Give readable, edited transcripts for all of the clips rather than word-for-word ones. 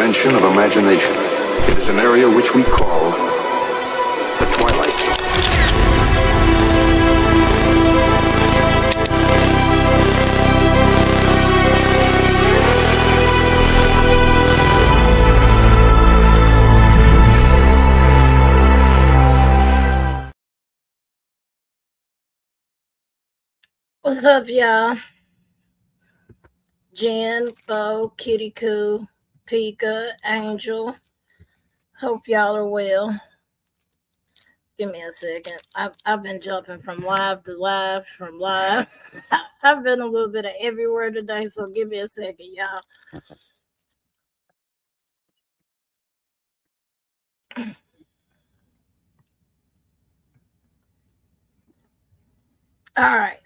dimension of imagination. It is an area which we call the twilight. What's up, y'all? Jen, Bo, Kitty Coo, Pika, Angel. Hope y'all are well. Give me a second. I've been jumping from live to live, from live. I've been a little bit of everywhere today, so give me a second, y'all. All right.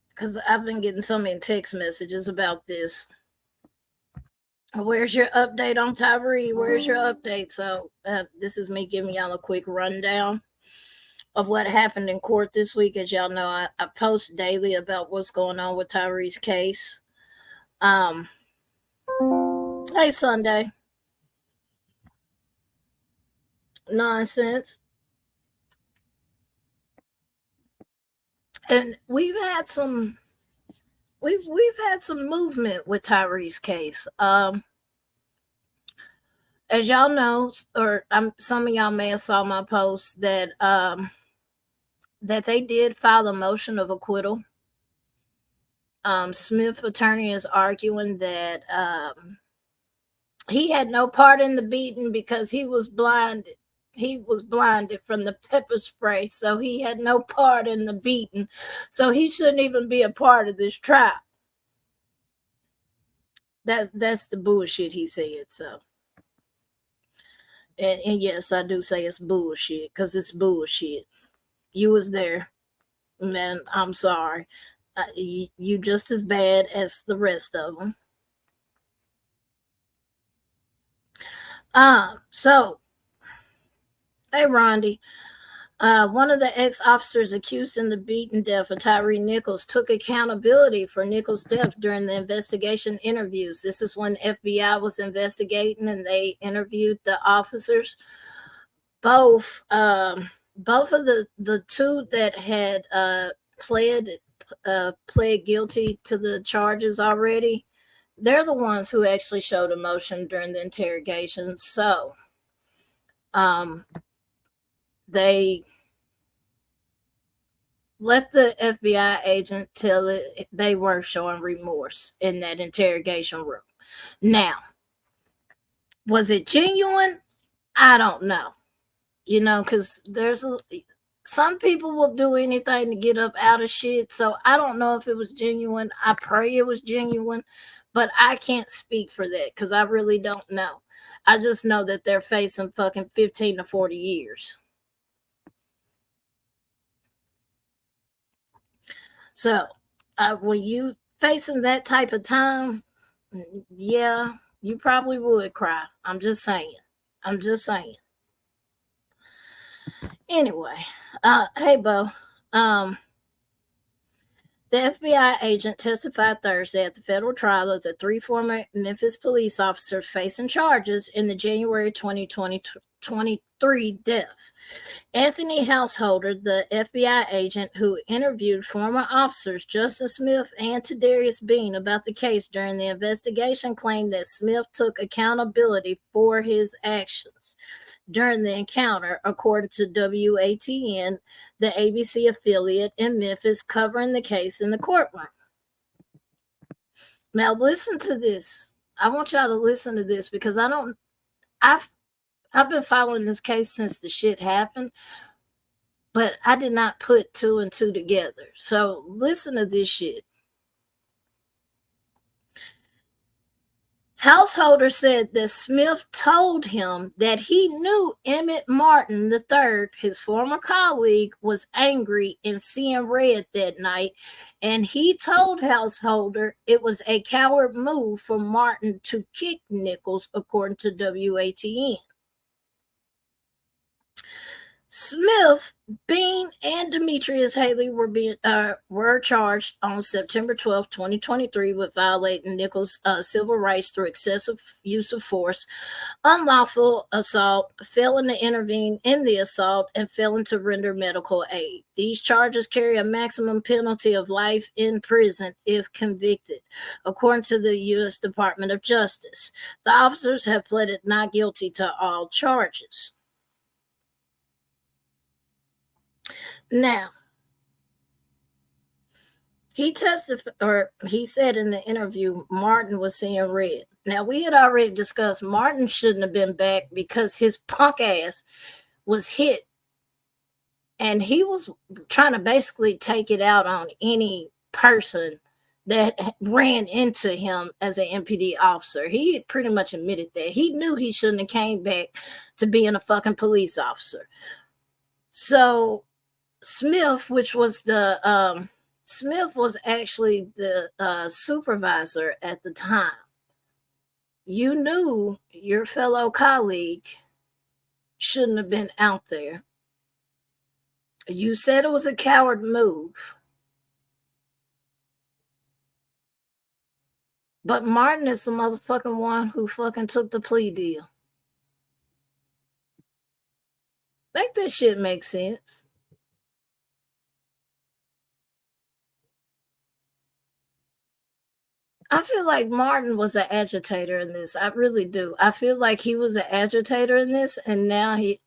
Because I've been getting so many text messages about this. Where's your update on Tyre? Where's your update? So this is me giving y'all a quick rundown of what happened in court this week. As y'all know, I post daily about what's going on with Tyre's case. Hey, Sunday. Nonsense. And we've had some movement with Tyre's case. As y'all know, or some of y'all may have saw my post that that they did file a motion of acquittal. Smith's attorney is arguing that he had no part in the beating because he was blinded. He was blinded from the pepper spray, so he had no part in the beating. So he shouldn't even be a part of this trial. That's the bullshit he said. So, and yes, I do say it's bullshit because it's bullshit. You was there, man. I'm sorry. You just as bad as the rest of them. So, hey, Rondi. One of the ex-officers accused in the beaten death of Tyre Nichols took accountability for Nichols' death during the investigation interviews. This is when FBI was investigating and they interviewed the officers. Both of the two that had pled guilty to the charges already, they're the ones who actually showed emotion during the interrogation. So, they let the FBI agent tell it they were showing remorse in that interrogation room. Now, was it genuine? I don't know. You know, because some people will do anything to get up out of shit. So I don't know if it was genuine. I pray it was genuine, but I can't speak for that because I really don't know. I just know that they're facing fucking 15 to 40 years. So when you facing that type of time, yeah, you probably would cry. I'm just saying. Anyway, hey, Bo. The FBI agent testified Thursday at the federal trial of the three former Memphis police officers facing charges in the January 2023 death. Anthony Householder, the FBI agent who interviewed former officers Justin Smith and Tadarius Bean about the case during the investigation, claimed that Smith took accountability for his actions during the encounter, according to WATN, the ABC affiliate in Memphis covering the case in the courtroom. Now, listen to this. I want y'all to listen to this because I've been following this case since the shit happened, but I did not put two and two together. So listen to this shit. Householder said that Smith told him that he knew Emmett Martin III, his former colleague, was angry and seeing red that night, and he told Householder it was a coward move for Martin to kick Nichols, according to WATN. Smith, Bean, and Demetrius Haley were charged on September 12, 2023 with violating Nichols' civil rights through excessive use of force, unlawful assault, failing to intervene in the assault, and failing to render medical aid. These charges carry a maximum penalty of life in prison if convicted, according to the U.S. Department of Justice. The officers have pleaded not guilty to all charges. Now, he said in the interview Martin was seeing red. Now, we had already discussed Martin shouldn't have been back because his punk ass was hit, and he was trying to basically take it out on any person that ran into him as an MPD officer. He pretty much admitted that. He knew he shouldn't have came back to being a fucking police officer. So Smith, Smith was actually the supervisor at the time. You knew your fellow colleague shouldn't have been out there. You said it was a coward move. But Martin is the motherfucking one who fucking took the plea deal. Make that shit make sense. I feel like Martin was an agitator in this. I really do. I feel like he was an agitator in this, and now he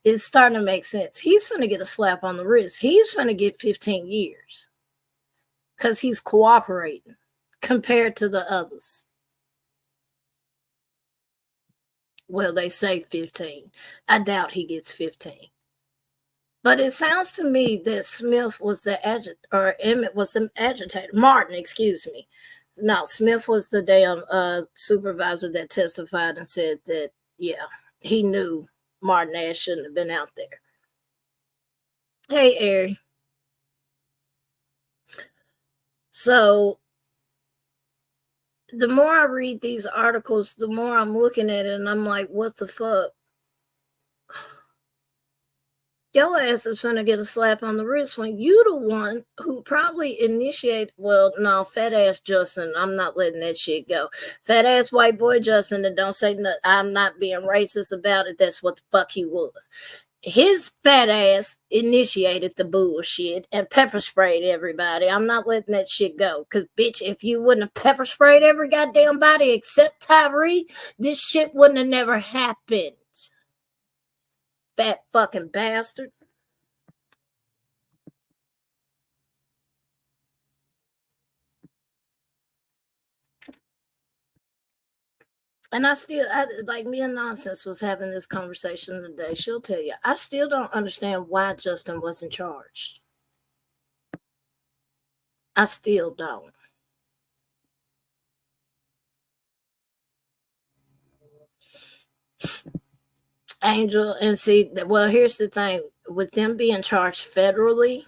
is starting to make sense. He's going to get a slap on the wrist. He's going to get 15 years because he's cooperating compared to the others. Well, they say 15. I doubt he gets 15. But it sounds to me that Smith was the agitator, or Emmett was the agitator. Martin, excuse me. No, Smith was the damn supervisor that testified and said that, yeah, he knew Martin Ash shouldn't have been out there. Hey, Ari. So the more I read these articles, the more I'm looking at it and I'm like, what the fuck? Your ass is gonna get a slap on the wrist when you the one who probably initiated. Well, no, fat ass Justin, I'm not letting that shit go. Fat ass white boy Justin, and don't say nothing. I'm not being racist about it. That's what the fuck he was. His fat ass initiated the bullshit and pepper sprayed everybody. I'm not letting that shit go. Cause bitch, if you wouldn't have pepper sprayed every goddamn body except Tyree, this shit wouldn't have never happened. Fat fucking bastard. And like me and Nonsense was having this conversation today. She'll tell you, I still don't understand why Justin wasn't charged. I still don't. Angel, and see, well, here's the thing. With them being charged federally,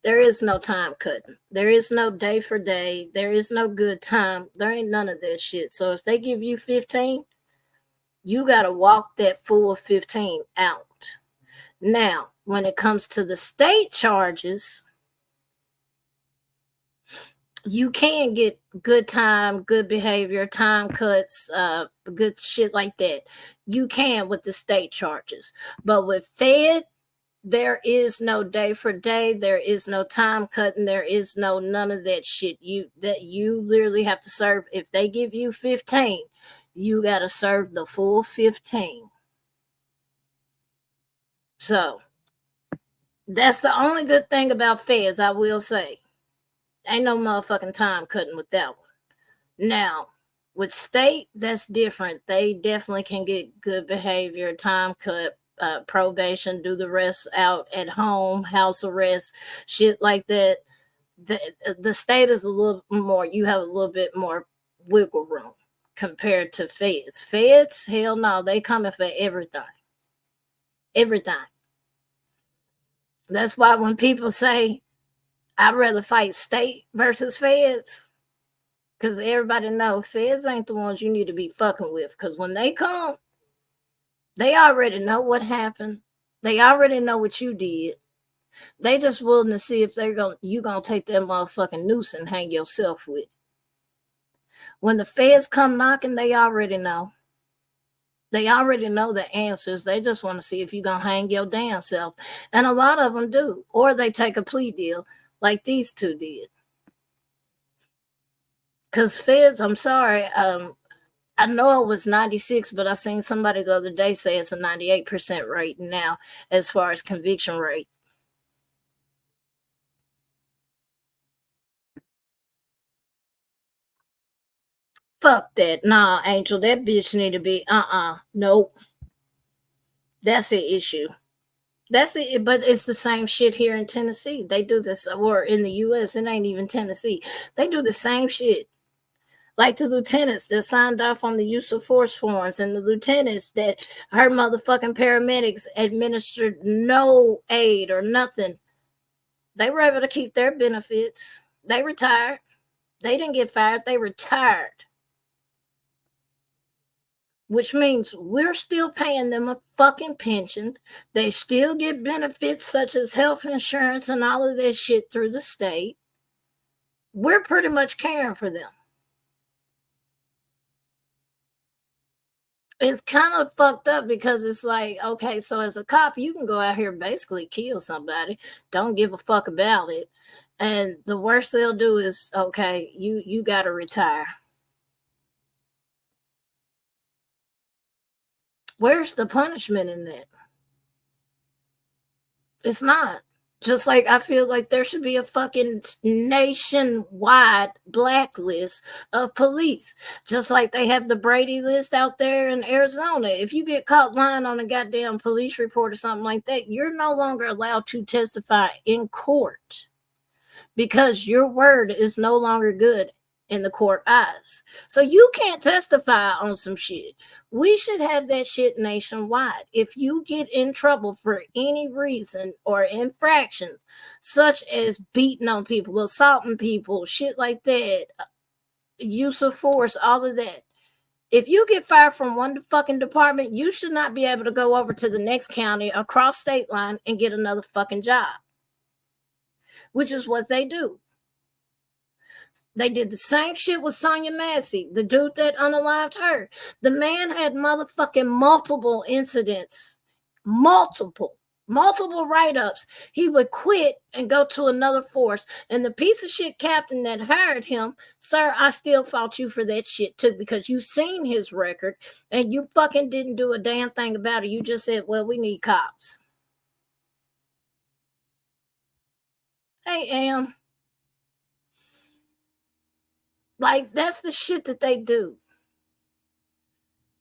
there is no time cutting. There is no day for day. There is no good time. There ain't none of that shit. So if they give you 15, you got to walk that full 15 out. Now, when it comes to the state charges, you can get good time, good behavior, time cuts, good shit like that. You can with the state charges. But with Fed, there is no day for day. There is no time cutting. There is no none of that shit. You literally have to serve. If they give you 15, you got to serve the full 15. So that's the only good thing about Feds, I will say. Ain't no motherfucking time cutting with that one. Now, with state, that's different. They definitely can get good behavior, time cut, probation, do the rest out at home, house arrest, shit like that. The state is a little more, you have a little bit more wiggle room compared to Feds. Feds, hell no, they coming for everything. Everything. That's why when people say, I'd rather fight state versus Feds, because everybody knows Feds ain't the ones you need to be fucking with. Because when they come, They already know what happened. They already know what you did. They just willing to see if you gonna take that motherfucking noose and hang yourself with. When the feds come knocking, they already know. They already know the answers. They just want to see if you're going to hang your damn self. And a lot of them do. Or they take a plea deal like these two did. Because feds, I'm sorry, I know it was 96, but I seen somebody the other day say it's a 98% rate now as far as conviction rate. Fuck that. Nah, Angel, that bitch need to be, nope. That's the issue. That's it, but it's the same shit here in Tennessee. They do this, or in the U.S., it ain't even Tennessee. They do the same shit. Like the lieutenants that signed off on the use of force forms, and the lieutenants that her motherfucking paramedics administered no aid or nothing. They were able to keep their benefits. They retired. They didn't get fired. They retired. Which means we're still paying them a fucking pension. They still get benefits such as health insurance and all of this shit through the state. We're pretty much caring for them. It's kind of fucked up because it's like, okay, so as a cop, you can go out here and basically kill somebody. Don't give a fuck about it. And the worst they'll do is, okay, you got to retire. Where's the punishment in that? It's not. Just like I feel like there should be a fucking nationwide blacklist of police. Just like they have the Brady list out there in Arizona. If you get caught lying on a goddamn police report or something like that, you're no longer allowed to testify in court because your word is no longer good in the court eyes. So you can't testify on some shit. We should have that shit nationwide. If you get in trouble for any reason or infractions, such as beating on people, assaulting people, shit like that, use of force, all of that. If you get fired from one fucking department, you should not be able to go over to the next county across state line and get another fucking job, which is what they do. They did the same shit with Sonia Massey, the dude that unalived her. The man had motherfucking multiple incidents, multiple write-ups. He would quit and go to another force. And the piece of shit captain that hired him, sir, I still fought you for that shit too, because you seen his record and you fucking didn't do a damn thing about it. You just said, well, we need cops. Hey, Am. Like, that's the shit that they do.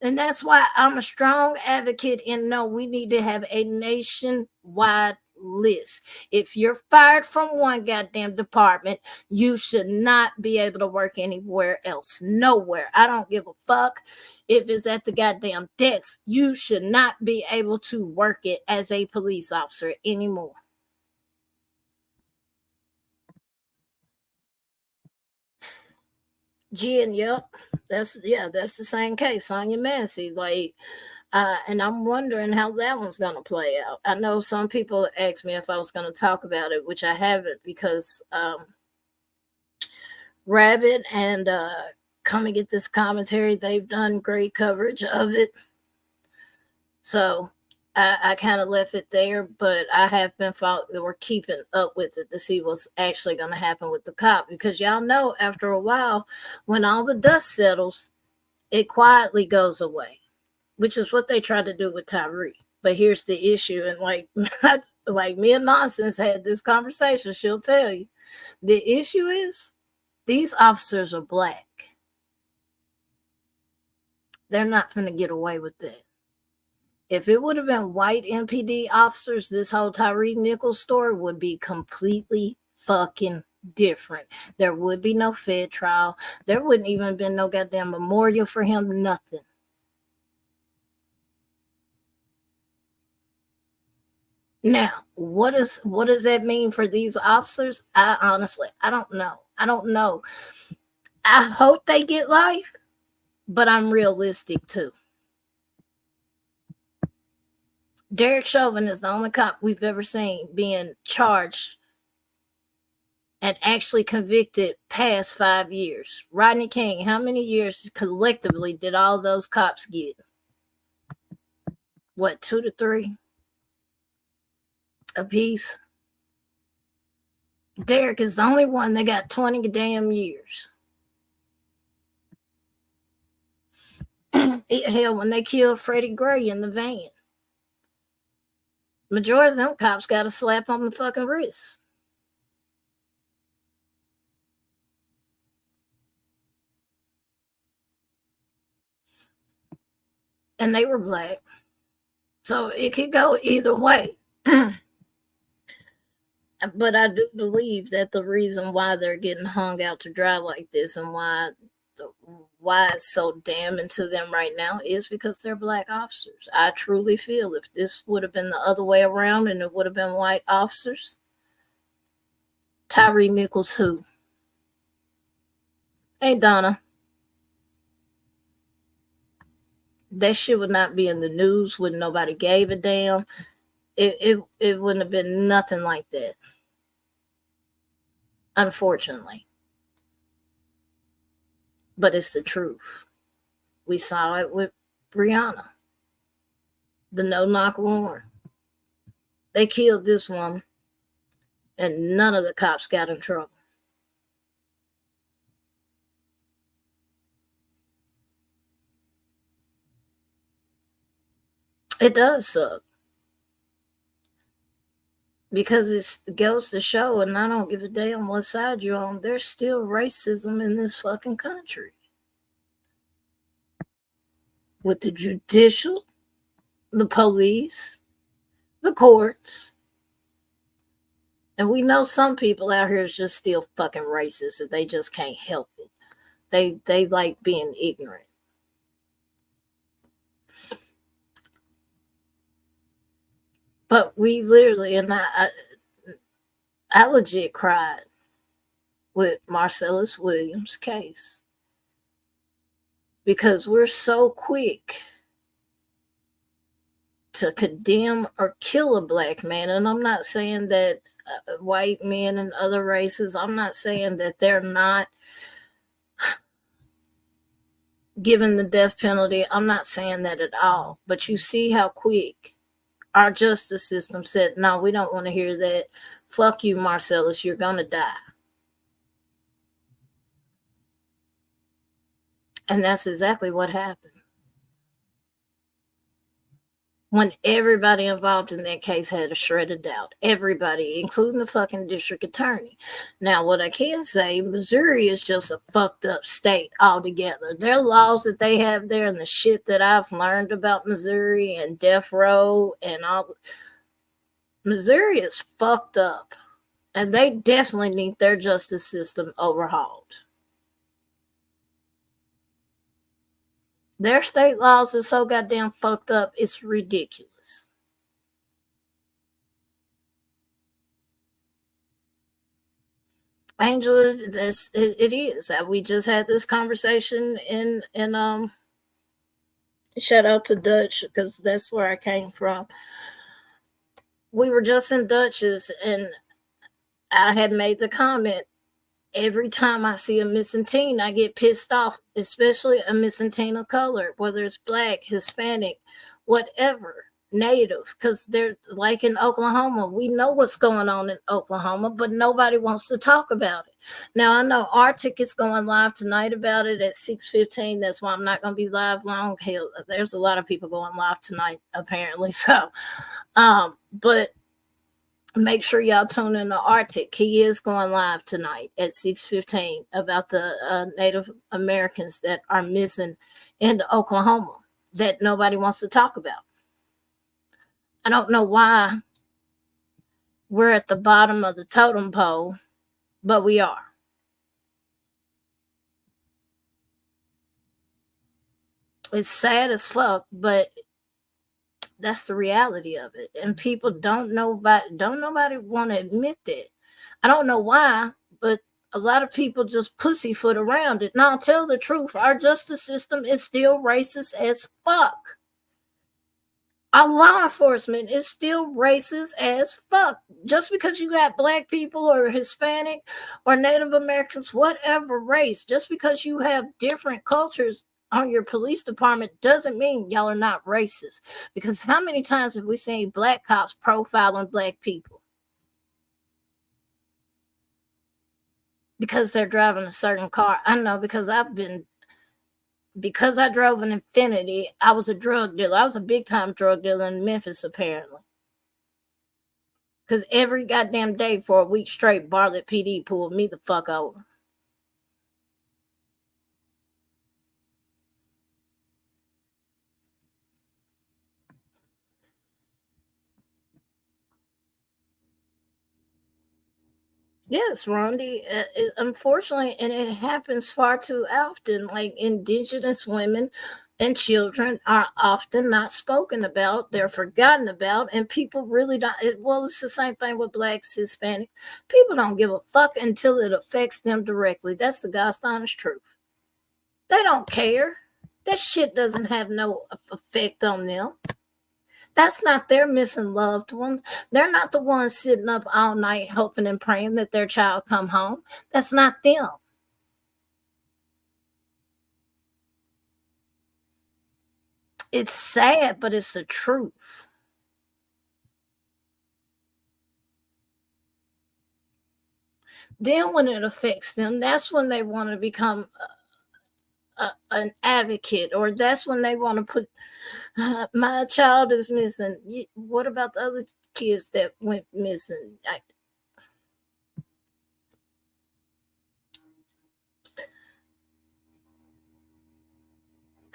And that's why I'm a strong advocate in no, we need to have a nationwide list. If you're fired from one goddamn department, you should not be able to work anywhere else. Nowhere. I don't give a fuck if it's at the goddamn desk. You should not be able to work it as a police officer anymore. Jen, yep. That's the same case. Sonia Massey. Like, and I'm wondering how that one's going to play out. I know some people asked me if I was going to talk about it, which I haven't, because Rabbit and Come and Get This Commentary, they've done great coverage of it. So I kind of left it there, but I have been we're keeping up with it to see what's actually going to happen with the cop, because y'all know after a while, when all the dust settles, it quietly goes away, which is what they tried to do with Tyre. But here's the issue, and like me and Nonsense had this conversation, she'll tell you. The issue is these officers are black. They're not going to get away with that. If it would have been white MPD officers, this whole Tyre Nichols story would be completely fucking different. There would be no Fed trial. There wouldn't even been no goddamn memorial for him, nothing. Now, what does that mean for these officers? I don't know. I don't know. I hope they get life, but I'm realistic too. Derek Chauvin is the only cop we've ever seen being charged and actually convicted past 5 years. Rodney King, how many years collectively did all those cops get? What, 2 to 3 apiece? Derek is the only one that got 20 damn years. Hell, when they killed Freddie Gray in the van, majority of them cops got a slap on the fucking wrist. And they were black. So it could go either way. But I do believe that the reason why they're getting hung out to dry like this and why it's so damning to them right now is because they're black officers. I truly feel if this would have been the other way around and it would have been white officers, Tyre Nichols who? Hey, Donna. That shit would not be in the news. Wouldn't nobody gave a damn. It wouldn't have been nothing like that. Unfortunately. But it's the truth. We saw it with Brianna. The no-knock warrant. They killed this woman, and none of the cops got in trouble. It does suck. Because it goes to show, and I don't give a damn what side you're on, there's still racism in this fucking country. With the judicial, the police, the courts. And we know some people out here is just still fucking racist and they just can't help it. They like being ignorant. But we literally, and I legit cried with Marcellus Williams' case. Because we're so quick to condemn or kill a black man. And I'm not saying that white men and other races, I'm not saying that they're not given the death penalty. I'm not saying that at all. But you see how quick our justice system said, no, we don't want to hear that. Fuck you, Marcellus, you're going to die. And that's exactly what happened. When everybody involved in that case had a shred of doubt. Everybody, including the fucking district attorney. Now, what I can say, Missouri is just a fucked up state altogether. Their laws that they have there and the shit that I've learned about Missouri and death row and all. Missouri is fucked up. And they definitely need their justice system overhauled. Their state laws are so goddamn fucked up, it's ridiculous. Angel, it is. We just had this conversation in shout out to Dutch because that's where I came from. We were just in Dutch's and I had made the comment, every time I see a missing teen, I get pissed off, especially a missing teen of color, whether it's black, Hispanic, whatever, native, because they're like in Oklahoma. We know what's going on in Oklahoma, but nobody wants to talk about it. Now, I know Arctic is going live tonight about it at 6:15. That's why I'm not going to be live long. Hell, there's a lot of people going live tonight, apparently. So, but make sure y'all tune in to Arctic. He is going live tonight at 6:15 about the Native Americans that are missing in Oklahoma that nobody wants to talk about. I don't know why we're at the bottom of the totem pole, but we are. It's sad as fuck, but that's the reality of it. And people don't nobody want to admit that. I don't know why, but a lot of people just pussyfoot around it. Now, I'll tell the truth. Our justice system is still racist as fuck. Our law enforcement is still racist as fuck. Just because you got black people or Hispanic or Native Americans, whatever race, just because you have different cultures on your police department doesn't mean y'all are not racist. Because how many times have we seen black cops profiling black people? Because they're driving a certain car. I know because I drove an Infiniti, I was a drug dealer. I was a big time drug dealer in Memphis, apparently. Because every goddamn day for a week straight, Bartlett PD pulled me the fuck over. Yes, Rondi. Unfortunately, and it happens far too often. Like indigenous women and children are often not spoken about. They're forgotten about, and people really don't. Well, it's the same thing with blacks, Hispanics. People don't give a fuck until it affects them directly. That's the God's honest truth. They don't care. That shit doesn't have no effect on them. That's not their missing loved ones. They're not the ones sitting up all night hoping and praying that their child come home. That's not them. It's sad, but it's the truth. Then when it affects them, that's when they want to become an advocate, or that's when they want to put my child is missing. What about the other kids that went missing?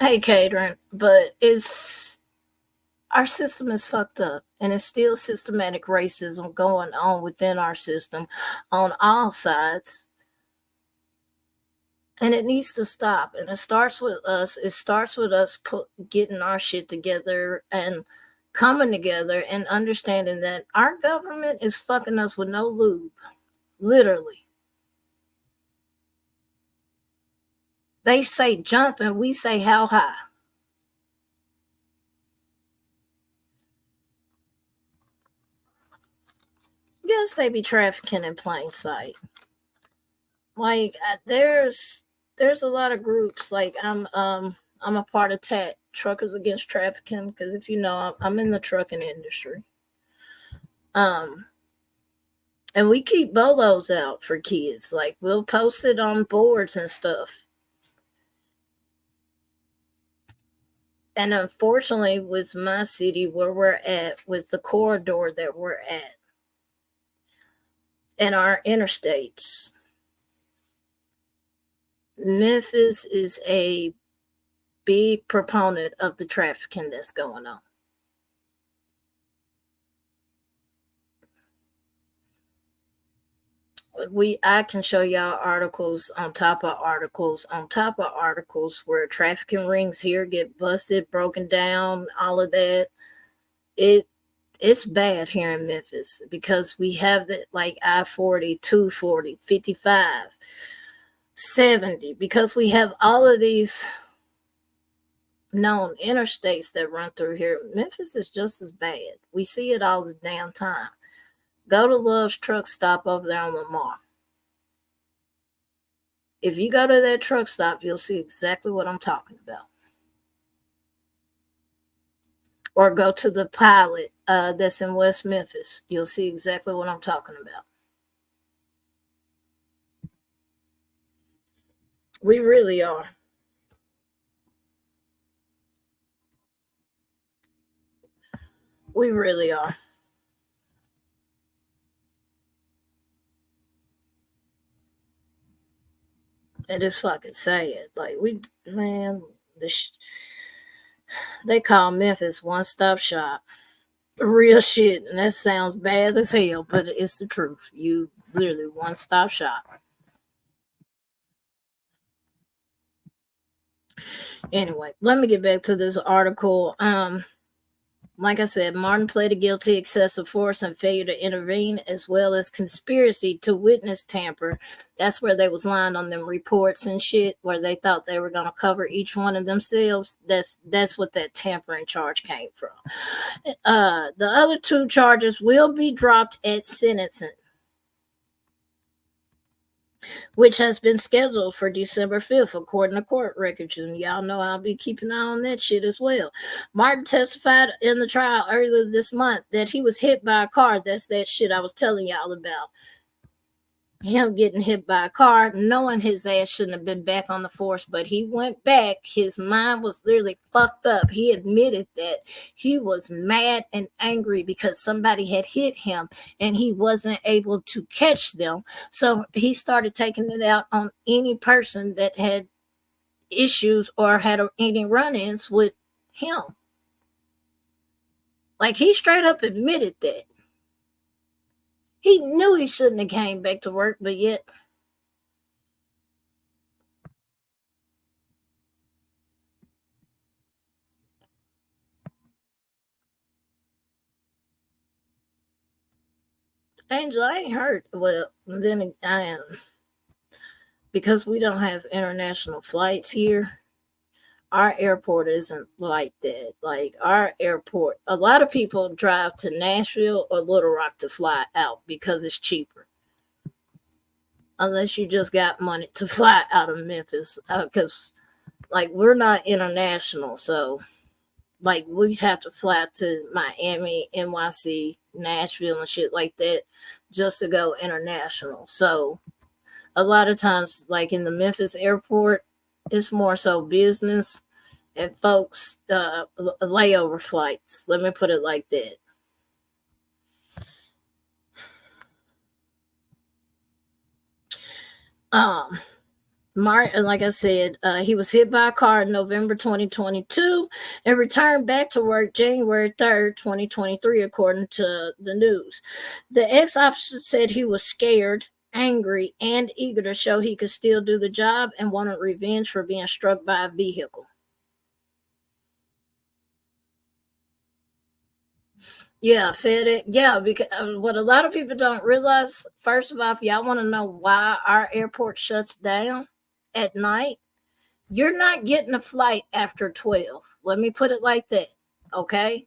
Hey, catering, but it's our system is fucked up, and it's still systematic racism going on within our system on all sides, and it needs to stop. And it starts with us. It starts with us getting our shit together and coming together and understanding that our government is fucking us with no lube, literally. They say jump and we say how high. Yes, they be trafficking in plain sight. Like there's a lot of groups. Like I'm a part of TAT, Truckers Against Trafficking, because if you know, I'm in the trucking industry. Um, and we keep bolos out for kids. Like we'll post it on boards and stuff. And unfortunately, with my city where we're at, with the corridor that we're at, and our interstates, Memphis is a big proponent of the trafficking that's going on. I can show y'all articles on top of articles on top of articles where trafficking rings here get busted, broken down, all of that. It's bad here in Memphis because we have that like I-40, 240, 55, 70, because we have all of these known interstates that run through here. Memphis is just as bad. We see it all the damn time. Go to Love's truck stop over there on Lamar. If you go to that truck stop, you'll see exactly what I'm talking about. Or go to the Pilot that's in West Memphis. You'll see exactly what I'm talking about. We really are. We really are. And it's fucking sad. Like, man, they call Memphis one stop shop. Real shit. And that sounds bad as hell, but it's the truth. You literally one stop shop. Anyway, let me get back to this article. Like I said, Martin pleaded guilty excessive force and failure to intervene, as well as conspiracy to witness tamper. That's where they was lying on them reports and shit, where they thought they were gonna cover each one of themselves. That's what that tampering charge came from. The other two charges will be dropped at sentencing, which has been scheduled for December 5th, according to court records. And y'all know I'll be keeping an eye on that shit as well. Martin testified in the trial earlier this month that he was hit by a car. That's that shit I was telling y'all about. Him getting hit by a car, knowing his ass shouldn't have been back on the force, but he went back. His mind was literally fucked up. He admitted that he was mad and angry because somebody had hit him and he wasn't able to catch them. So he started taking it out on any person that had issues or had any run-ins with him. Like, he straight up admitted that. He knew he shouldn't have came back to work, but yet Angel, I ain't hurt. Well, then I am. Because we don't have international flights here, our airport isn't like that. Like, our airport, a lot of people drive to Nashville or Little Rock to fly out because it's cheaper. Unless you just got money to fly out of Memphis. Because, like, we're not international. So, like, we have to fly to Miami, NYC, Nashville, and shit like that just to go international. So, a lot of times, like in the Memphis airport, it's more so business and folks layover flights. Let me put it like that. Martin, like I said, he was hit by a car in November 2022 and returned back to work January 3rd, 2023, according to the news. The ex-officer said he was scared, angry, and eager to show he could still do the job and wanted revenge for being struck by a vehicle. Yeah, FedEx. Yeah, because what a lot of people don't realize, first of all, if y'all want to know why our airport shuts down at night, you're not getting a flight after 12. Let me put it like that. Okay.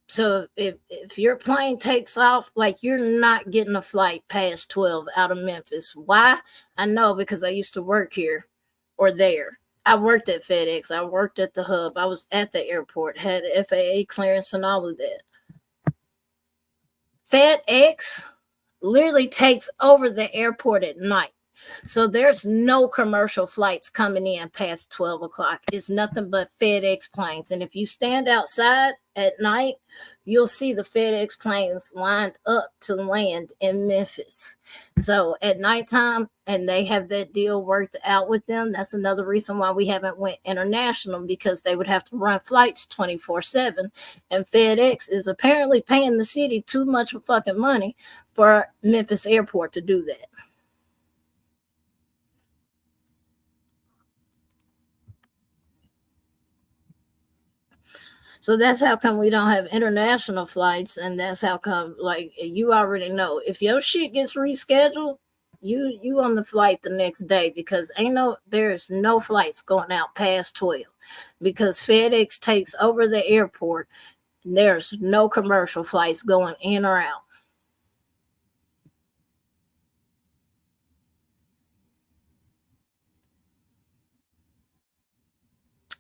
So if your plane takes off, like, you're not getting a flight past 12 out of Memphis. Why? I know, because I used to work here or there. I worked at FedEx. I worked at the hub. I was at the airport, had FAA clearance and all of that. FedEx literally takes over the airport at night. So there's no commercial flights coming in past 12 o'clock. It's nothing but FedEx planes. And if you stand outside at night, you'll see the FedEx planes lined up to land in Memphis. So at nighttime, and they have that deal worked out with them. That's another reason why we haven't went international, because they would have to run flights 24/7. And FedEx is apparently paying the city too much fucking money for Memphis Airport to do that. So that's how come we don't have international flights, and that's how come, like, you already know, if your shit gets rescheduled, you on the flight the next day, because there's no flights going out past 12, because FedEx takes over the airport. And there's no commercial flights going in or out.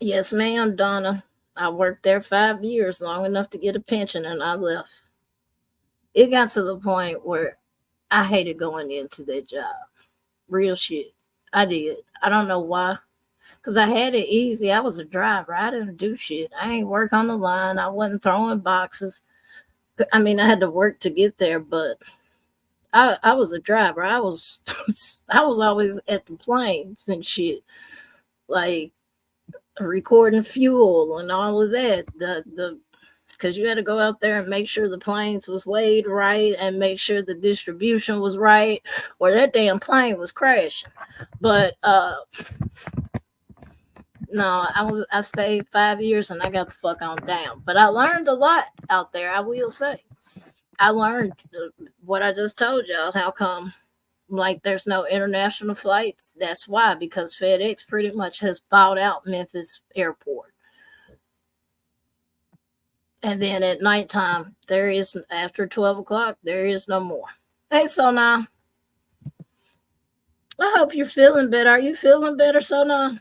Yes, ma'am, Donna. I worked there 5 years, long enough to get a pension, and I left. It got to the point where I hated going into that job. Real shit. I did. I don't know why. Because I had it easy. I was a driver. I didn't do shit. I ain't work on the line. I wasn't throwing boxes. I mean, I had to work to get there, but I was a driver. I was I was always at the planes and shit. Like, recording fuel and all of that. The because you had to go out there and make sure the planes was weighed right and make sure the distribution was right, or that damn plane was crashing. But No, I stayed 5 years and I got the fuck on down. But I learned a lot out there, I will say. I learned what I just told y'all. How come like there's no international flights? That's why, because FedEx pretty much has bought out Memphis airport. And then at nighttime, there is after 12 o'clock, there is no more. Hey, so now I hope you're feeling better. Are you feeling better, so now?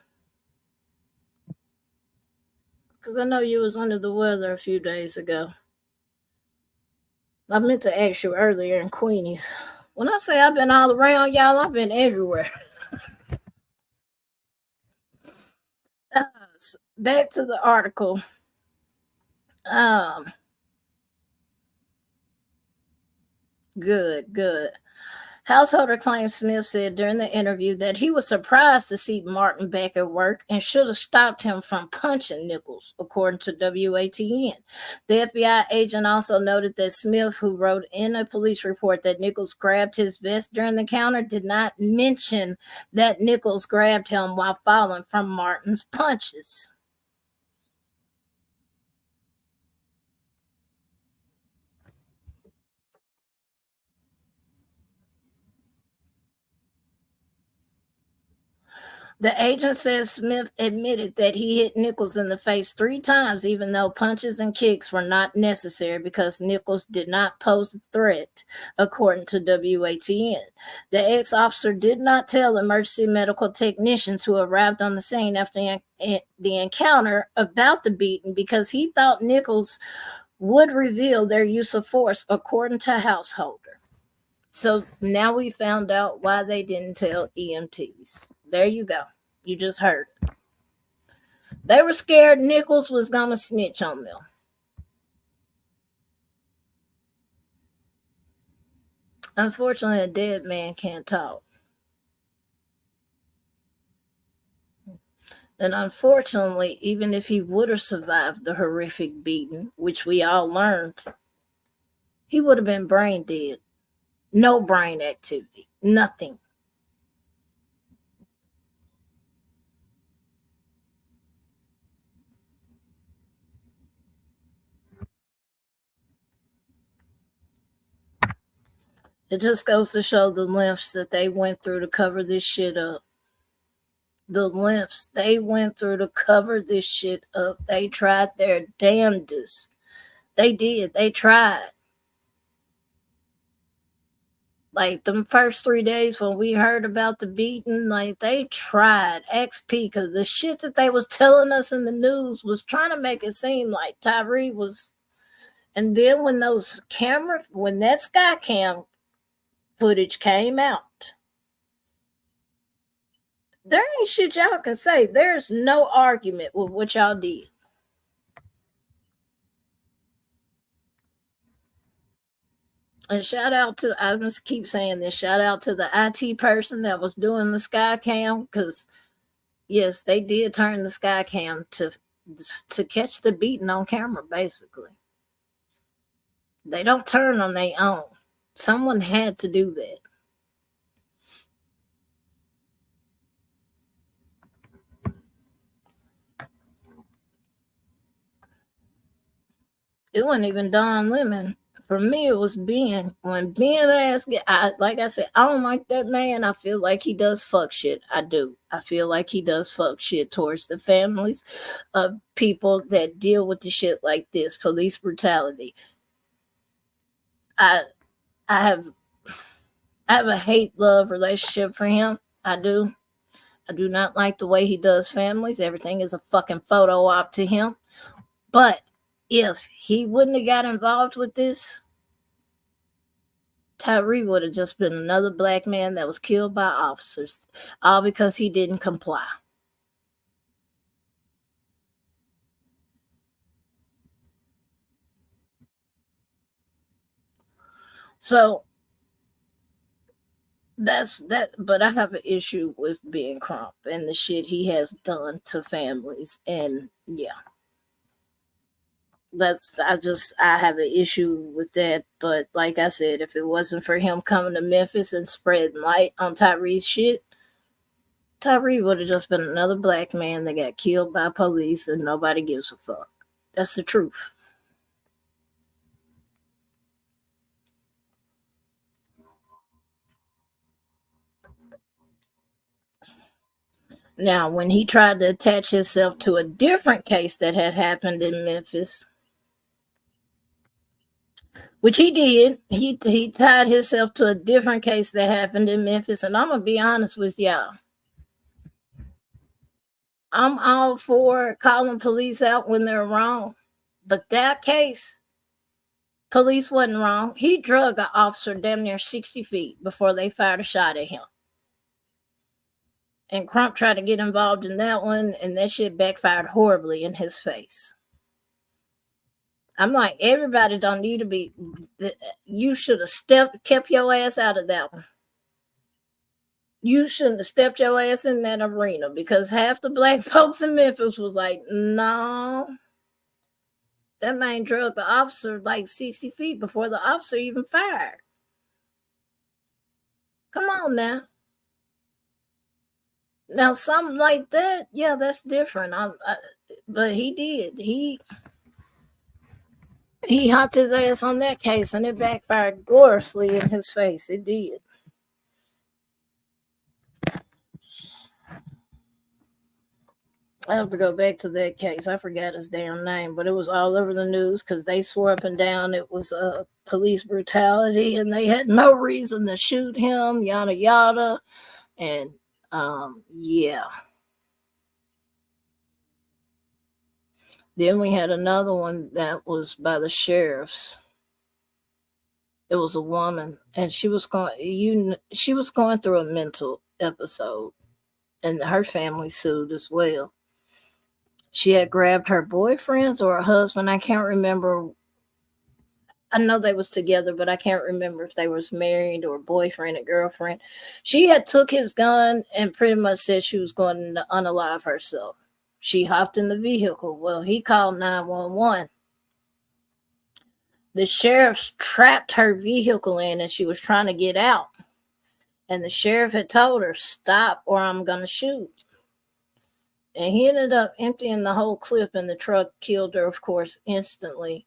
Because I know you was under the weather a few days ago. I meant to ask you earlier in Queenies. When I say I've been all around, y'all, I've been everywhere. Back to the article. Good. Householder claims Smith said during the interview that he was surprised to see Martin back at work and should have stopped him from punching Nichols, according to WATN. The FBI agent also noted that Smith, who wrote in a police report that Nichols grabbed his vest during the encounter, did not mention that Nichols grabbed him while falling from Martin's punches. The agent says Smith admitted that he hit Nichols in the face 3 times, even though punches and kicks were not necessary because Nichols did not pose a threat, according to WATN. The ex-officer did not tell emergency medical technicians who arrived on the scene after the encounter about the beating because he thought Nichols would reveal their use of force, according to Householder. So now we found out why they didn't tell EMTs. There you go. You just heard it. They were scared Nichols was going to snitch on them. Unfortunately, a dead man can't talk. And unfortunately, even if he would have survived the horrific beating, which we all learned, he would have been brain dead. No brain activity. Nothing. It just goes to show the lengths that they went through to cover this shit up. The lengths they went through to cover this shit up. They tried their damnedest. They did. They tried. Like them first 3 days when we heard about the beating, like they tried XP because the shit that they was telling us in the news was trying to make it seem like Tyre was. And then when that sky cam footage came out, there ain't shit y'all can say. There's no argument with what y'all did. And shout out to, I must keep saying this, shout out to the IT person that was doing the sky cam, because yes, they did turn the sky cam to catch the beating on camera, basically. They don't turn on their own. Someone had to do that. It wasn't even Don Lemon. For me, it was Ben. When Ben asked, like I said, I don't like that man. I feel like he does fuck shit. I do. I feel like he does fuck shit towards the families of people that deal with the shit like this, police brutality. I have a hate-love relationship for him. I do. I do not like the way he does families. Everything is a fucking photo op to him. But if he wouldn't have got involved with this, Tyre would have just been another black man that was killed by officers, all because he didn't comply. So that's that. But I have an issue with Ben Crump and the shit he has done to families. And yeah, I have an issue with that. But like I said, if it wasn't for him coming to Memphis and spreading light on Tyre's shit, Tyre would have just been another black man that got killed by police and nobody gives a fuck. That's the truth. Now, when he tried to attach himself to a different case that had happened in Memphis, which he did, he tied himself to a different case that happened in Memphis. And I'm going to be honest with y'all. I'm all for calling police out when they're wrong. But that case, police wasn't wrong. He drug an officer damn near 60 feet before they fired a shot at him. And Crump tried to get involved in that one, and that shit backfired horribly in his face. I'm like, everybody don't need to be. You should have kept your ass out of that one. You shouldn't have stepped your ass in that arena, because half the black folks in Memphis was like, no. That man drugged the officer like 60 feet before the officer even fired. Come on now. Now, something like that, yeah, that's different. But he did. He hopped his ass on that case, and it backfired gloriously in his face. It did. I have to go back to that case. I forgot his damn name, but it was all over the news because they swore up and down it was police brutality, and they had no reason to shoot him, yada yada. And yeah. Then we had another one that was by the sheriffs. It was a woman, and she was going through a mental episode, and her family sued as well. She had grabbed her boyfriends or her husband. I can't remember. I know they was together, but I can't remember if they was married or boyfriend and girlfriend. She had took his gun and pretty much said she was going to unalive herself. She hopped in the vehicle. Well, he called 911. The sheriff trapped her vehicle in, and she was trying to get out. And the sheriff had told her, stop or I'm going to shoot. And he ended up emptying the whole clip in the truck, killed her, of course, instantly.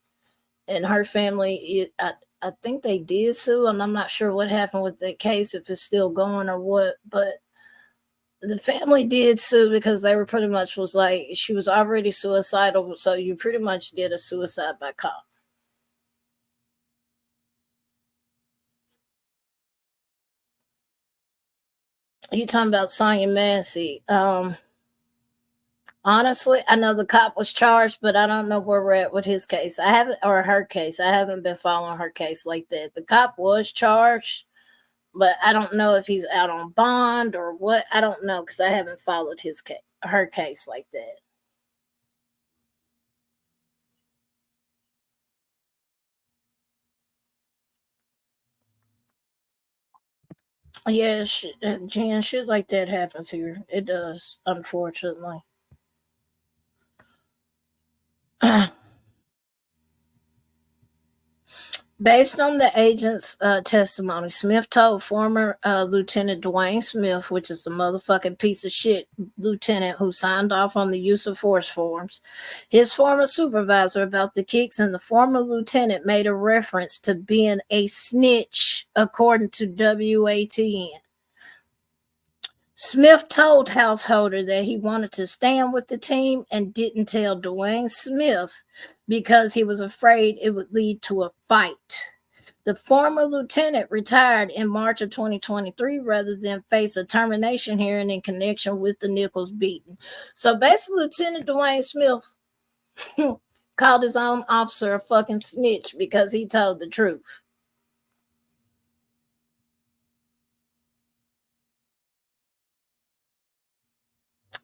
And her family, I think they did sue, and I'm not sure what happened with that case, if it's still going or what, but the family did sue because they were pretty much was like, she was already suicidal, so you pretty much did a suicide by cop. You talking about Sonia Massey? Honestly, I know the cop was charged, but I don't know where we're at with his case. I haven't, or her case. I haven't been following her case like that. The cop was charged, but I don't know if he's out on bond or what. I don't know because I haven't followed her case like that. Yeah, Jan, shit like that happens here. It does, unfortunately. Based on the agent's testimony, Smith told former Lieutenant Dwayne Smith, which is a motherfucking piece of shit lieutenant who signed off on the use of force forms, his former supervisor about the kicks, and the former lieutenant made a reference to being a snitch, according to WATN. Smith told Householder that he wanted to stand with the team and didn't tell Dwayne Smith because he was afraid it would lead to a fight. The former lieutenant retired in March of 2023 rather than face a termination hearing in connection with the Nichols beating. So basically, Lieutenant Dwayne Smith called his own officer a fucking snitch because he told the truth.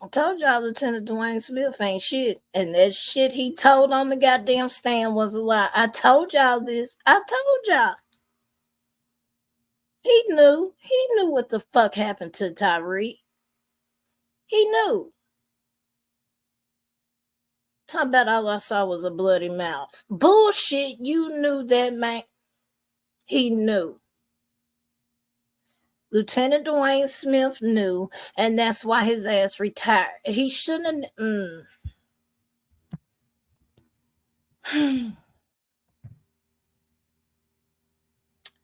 I told y'all Lieutenant Dwayne Smith ain't shit. And that shit he told on the goddamn stand was a lie. I told y'all this. I told y'all. He knew. He knew what the fuck happened to Tyre. He knew. Talking about all I saw was a bloody mouth. Bullshit. You knew that, man. He knew. Lieutenant Dwayne Smith knew, and that's why his ass retired. He shouldn't have.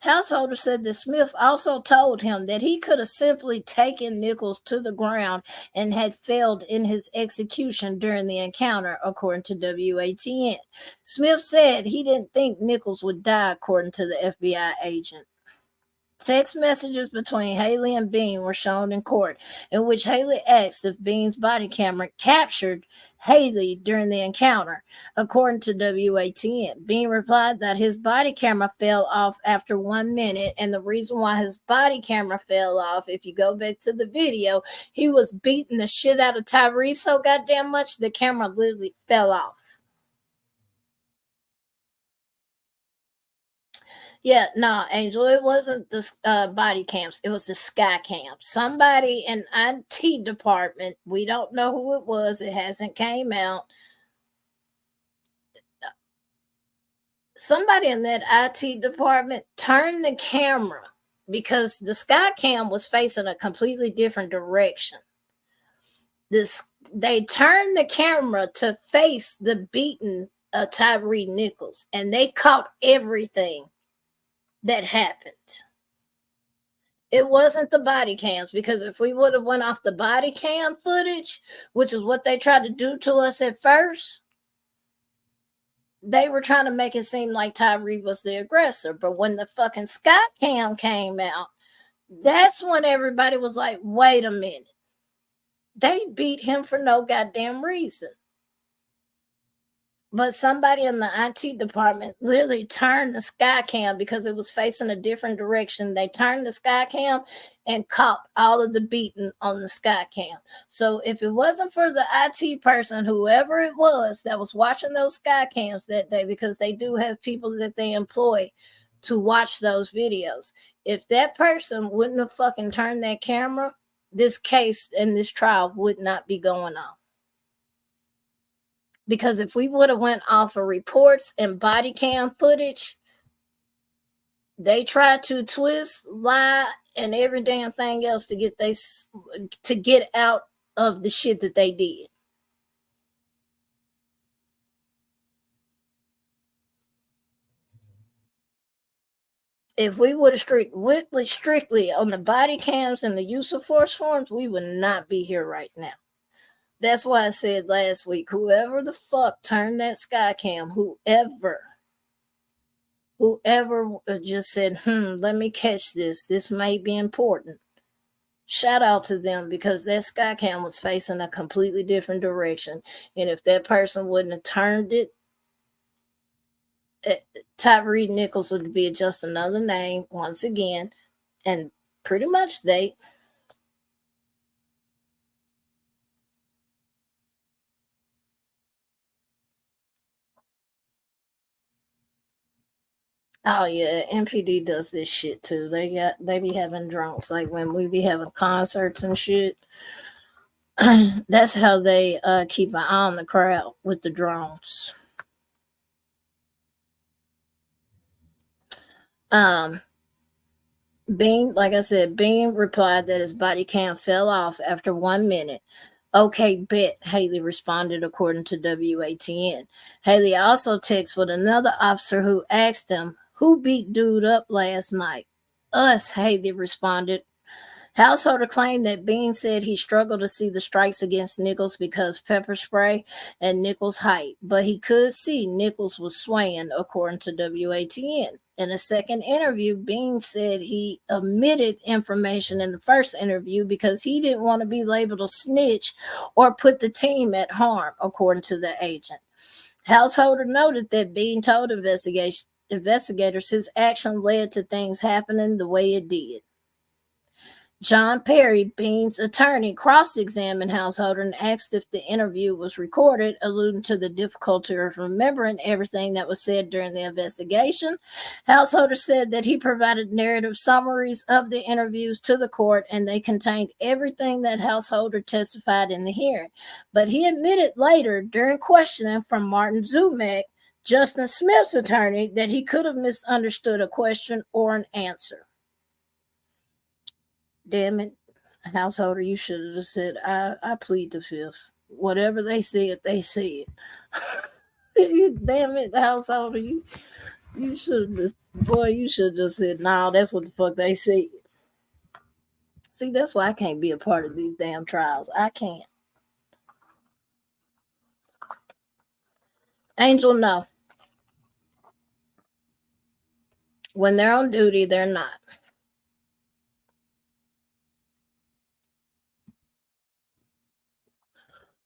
Householder said that Smith also told him that he could have simply taken Nichols to the ground and had failed in his execution during the encounter, according to WATN. Smith said he didn't think Nichols would die, according to the FBI agent. Text messages between Haley and Bean were shown in court, in which Haley asked if Bean's body camera captured Haley during the encounter. According to WATN, Bean replied that his body camera fell off after 1 minute, and the reason why his body camera fell off, if you go back to the video, he was beating the shit out of Tyre so goddamn much the camera literally fell off. Yeah, no, Angel, it wasn't the body cams. It was the sky cam. Somebody in IT department, we don't know who it was. It hasn't came out. Somebody in that IT department turned the camera because the sky cam was facing a completely different direction. They turned the camera to face the beaten Tyre Nichols, and they caught everything that happened. It wasn't the body cams, because if we would have went off the body cam footage, which is what they tried to do to us at first, they were trying to make it seem like Tyre was the aggressor. But when the fucking sky cam came out, that's when everybody was like, wait a minute. They beat him for no goddamn reason. But somebody in the IT department literally turned the sky cam because it was facing a different direction. They turned the sky cam and caught all of the beating on the sky cam. So if it wasn't for the IT person, whoever it was that was watching those sky cams that day, because they do have people that they employ to watch those videos, if that person wouldn't have fucking turned that camera, this case and this trial would not be going on. Because if we would have went off of reports and body cam footage, they tried to twist, lie, and every damn thing else to get out of the shit that they did. If we would have strictly on the body cams and the use of force forms, we would not be here right now. That's why I said last week, whoever the fuck turned that sky cam, whoever just said, let me catch this may be important. Shout out to them, because that sky cam was facing a completely different direction. And if that person wouldn't have turned it, Tyre Nichols would be just another name once again. And pretty much oh yeah, MPD does this shit too. They be having drones, like when we be having concerts and shit. That's how they keep an eye on the crowd, with the drones. Bean, like I said, Bean replied that his body cam fell off after 1 minute. Okay, bet, Haley responded, according to WATN. Haley also texted with another officer who asked him, who beat dude up last night? Us, Haley responded. Householder claimed that Bean said he struggled to see the strikes against Nichols because pepper spray and Nichols' height, but he could see Nichols was swaying, according to WATN. In a second interview, Bean said he omitted information in the first interview because he didn't want to be labeled a snitch or put the team at harm, according to the agent. Householder noted that Bean told investigators his action led to things happening the way it did. John Perry, Bean's attorney, cross-examined Householder and asked if the interview was recorded, alluding to the difficulty of remembering everything that was said during the investigation. Householder said that he provided narrative summaries of the interviews to the court, and they contained everything that Householder testified in the hearing. But he admitted later, during questioning from Martin Zumek, Justin Smith's attorney, that he could have misunderstood a question or an answer. Damn it, householder, you should have just said, I plead the fifth. Whatever they said, they said. You damn it, householder, you should have just, boy, you should have just said, no, that's what the fuck they said. See, that's why I can't be a part of these damn trials. I can't. Angel, no. When they're on duty, they're not.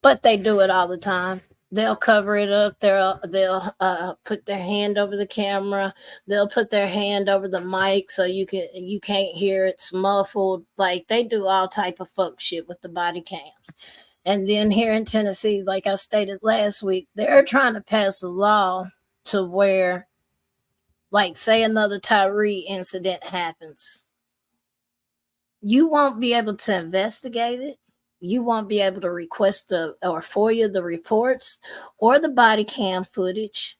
But they do it all the time. They'll cover it up. They'll put their hand over the camera. They'll put their hand over the mic so you can't hear it's muffled. Like they do all type of fuck shit with the body cams. And then here in Tennessee, like I stated last week, they're trying to pass a law to where, like, say another Tyre incident happens, you won't be able to investigate it. You won't be able to request or FOIA the reports or the body cam footage.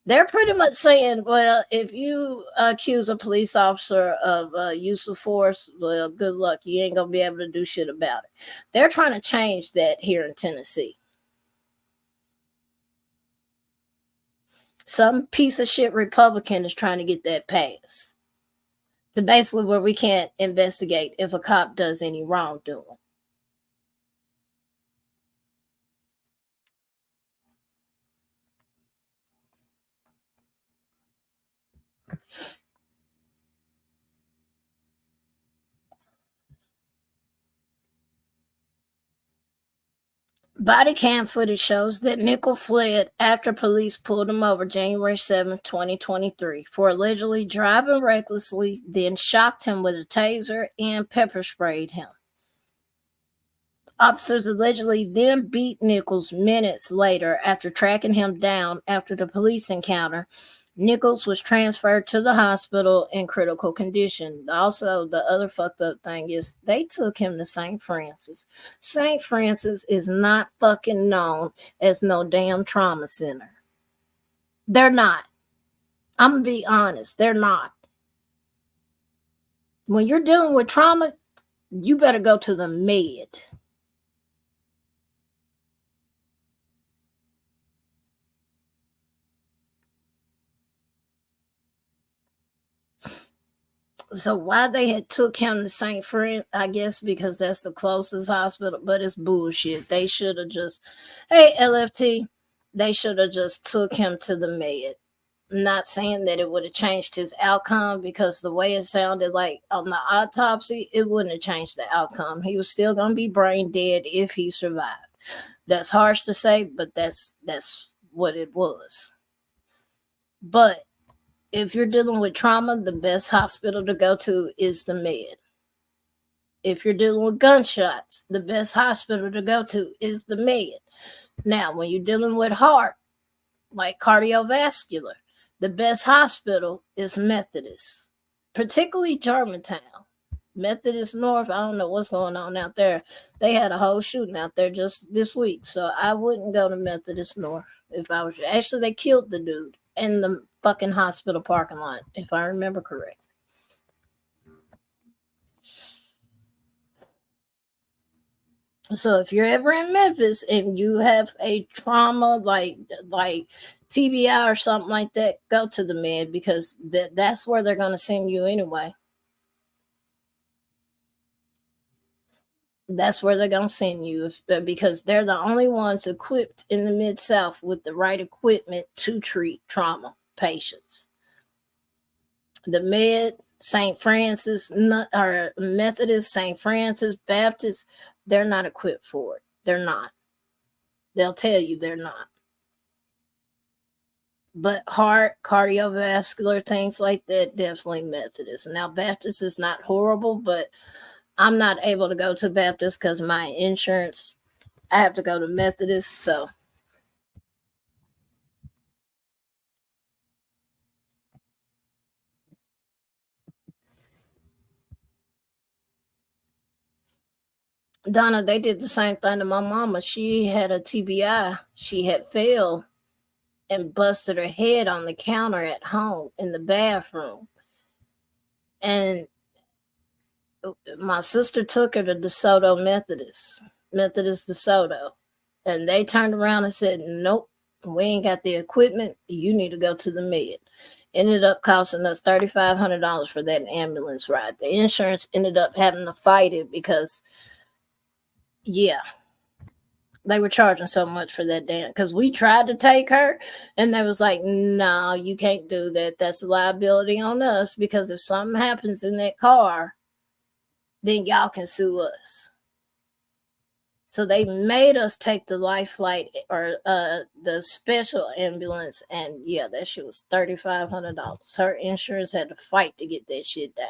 They're pretty much saying, well, if you accuse a police officer of use of force, well, good luck. You ain't going to be able to do shit about it. They're trying to change that here in Tennessee. Some piece of shit Republican is trying to get that passed. To basically where we can't investigate if a cop does any wrongdoing. Body cam footage shows that Nichols fled after police pulled him over January 7, 2023, for allegedly driving recklessly, then shocked him with a taser and pepper sprayed him. Officers allegedly then beat Nichols minutes later after tracking him down after the police encounter. Nichols was transferred to the hospital in critical condition. Also, the other fucked up thing is they took him to St. Francis. St. Francis is not fucking known as no damn trauma center. They're not. I'm going to be honest. They're not. When you're dealing with trauma, you better go to the med. So why they had took him to St. Friend, I guess because that's the closest hospital, but it's bullshit. They should have just, hey, LFT, they should have just took him to the med. I'm not saying that it would have changed his outcome because the way it sounded like on the autopsy, it wouldn't have changed the outcome. He was still going to be brain dead if he survived. That's harsh to say, but that's what it was. But if you're dealing with trauma, the best hospital to go to is the med. If you're dealing with gunshots, the best hospital to go to is the med. Now, when you're dealing with heart, like cardiovascular, the best hospital is Methodist, particularly Germantown. Methodist North, I don't know what's going on out there. They had a whole shooting out there just this week, so I wouldn't go to Methodist North if I was. Actually, they killed the dude in the fucking hospital parking lot, if I remember correctly. So if you're ever in Memphis and you have a trauma like TBI or something like that, go to the med because that's where they're going to send you anyway. That's where they're going to send you because they're the only ones equipped in the Mid-South with the right equipment to treat trauma patients. The Med, St. Francis, or Methodist, St. Francis, Baptist, they're not equipped for it. They're not. They'll tell you they're not. But heart, cardiovascular, things like that, definitely Methodist. Now, Baptist is not horrible, but I'm not able to go to Baptist because my insurance, I have to go to Methodist. So, Donna, they did the same thing to my mama. She had a TBI. She had fell and busted her head on the counter at home in the bathroom. And My sister took her to DeSoto Methodist DeSoto, and they turned around and said, "Nope, we ain't got the equipment. You need to go to the med." Ended up costing us $3,500 for that ambulance ride. The insurance ended up having to fight it because, yeah, they were charging so much for that damn. Because we tried to take her, and they was like, "No, you can't do that. That's a liability on us. Because if something happens in that car, then y'all can sue us." So they made us take the life flight or the special ambulance, and yeah, that shit was $3,500. Her insurance had to fight to get that shit down.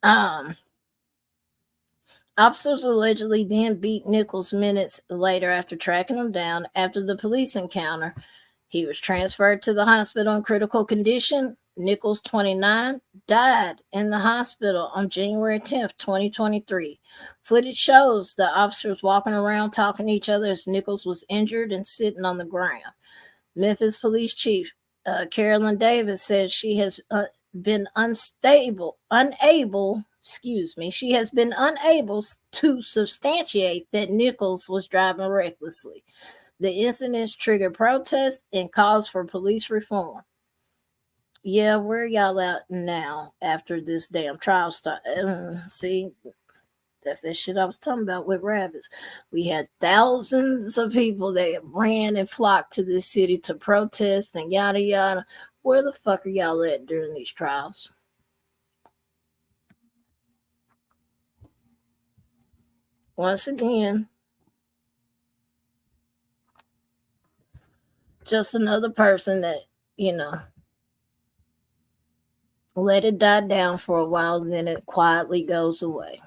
Um, Officers allegedly then beat Nichols minutes later after tracking him down after the police encounter. He was transferred to the hospital in critical condition. Nichols, 29, died in the hospital on January 10th, 2023. Footage shows the officers walking around talking to each other as Nichols was injured and sitting on the ground. Memphis Police Chief Carolyn Davis said she has been unable to substantiate that Nichols was driving recklessly. The incidents triggered protests and calls for police reform. Yeah, where y'all at now after this damn trial started? See, that's that shit I was talking about with rabbits. We had thousands of people that ran and flocked to this city to protest and yada yada. Where the fuck are y'all at during these trials? Once again, just another person that, let it die down for a while, then it quietly goes away.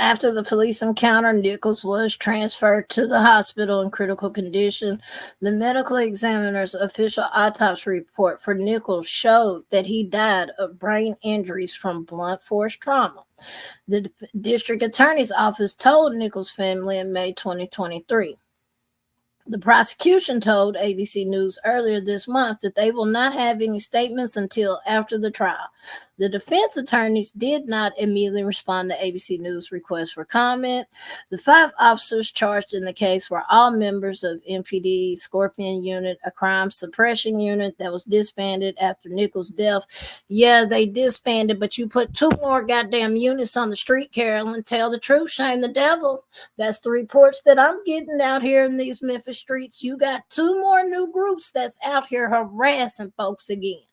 After the police encounter, Nichols was transferred to the hospital in critical condition. The medical examiner's official autopsy report for Nichols showed that he died of brain injuries from blunt force trauma. The district attorney's office told Nichols' family in May 2023. The prosecution told ABC News earlier this month that they will not have any statements until after the trial. The defense attorneys did not immediately respond to ABC News' request for comment. The 5 officers charged in the case were all members of MPD Scorpion Unit, a crime suppression unit that was disbanded after Nichols' death. Yeah, they disbanded, but you put 2 more goddamn units on the street, Carolyn. Tell the truth, shame the devil. That's the reports that I'm getting out here in these Memphis streets. You got 2 more new groups that's out here harassing folks again.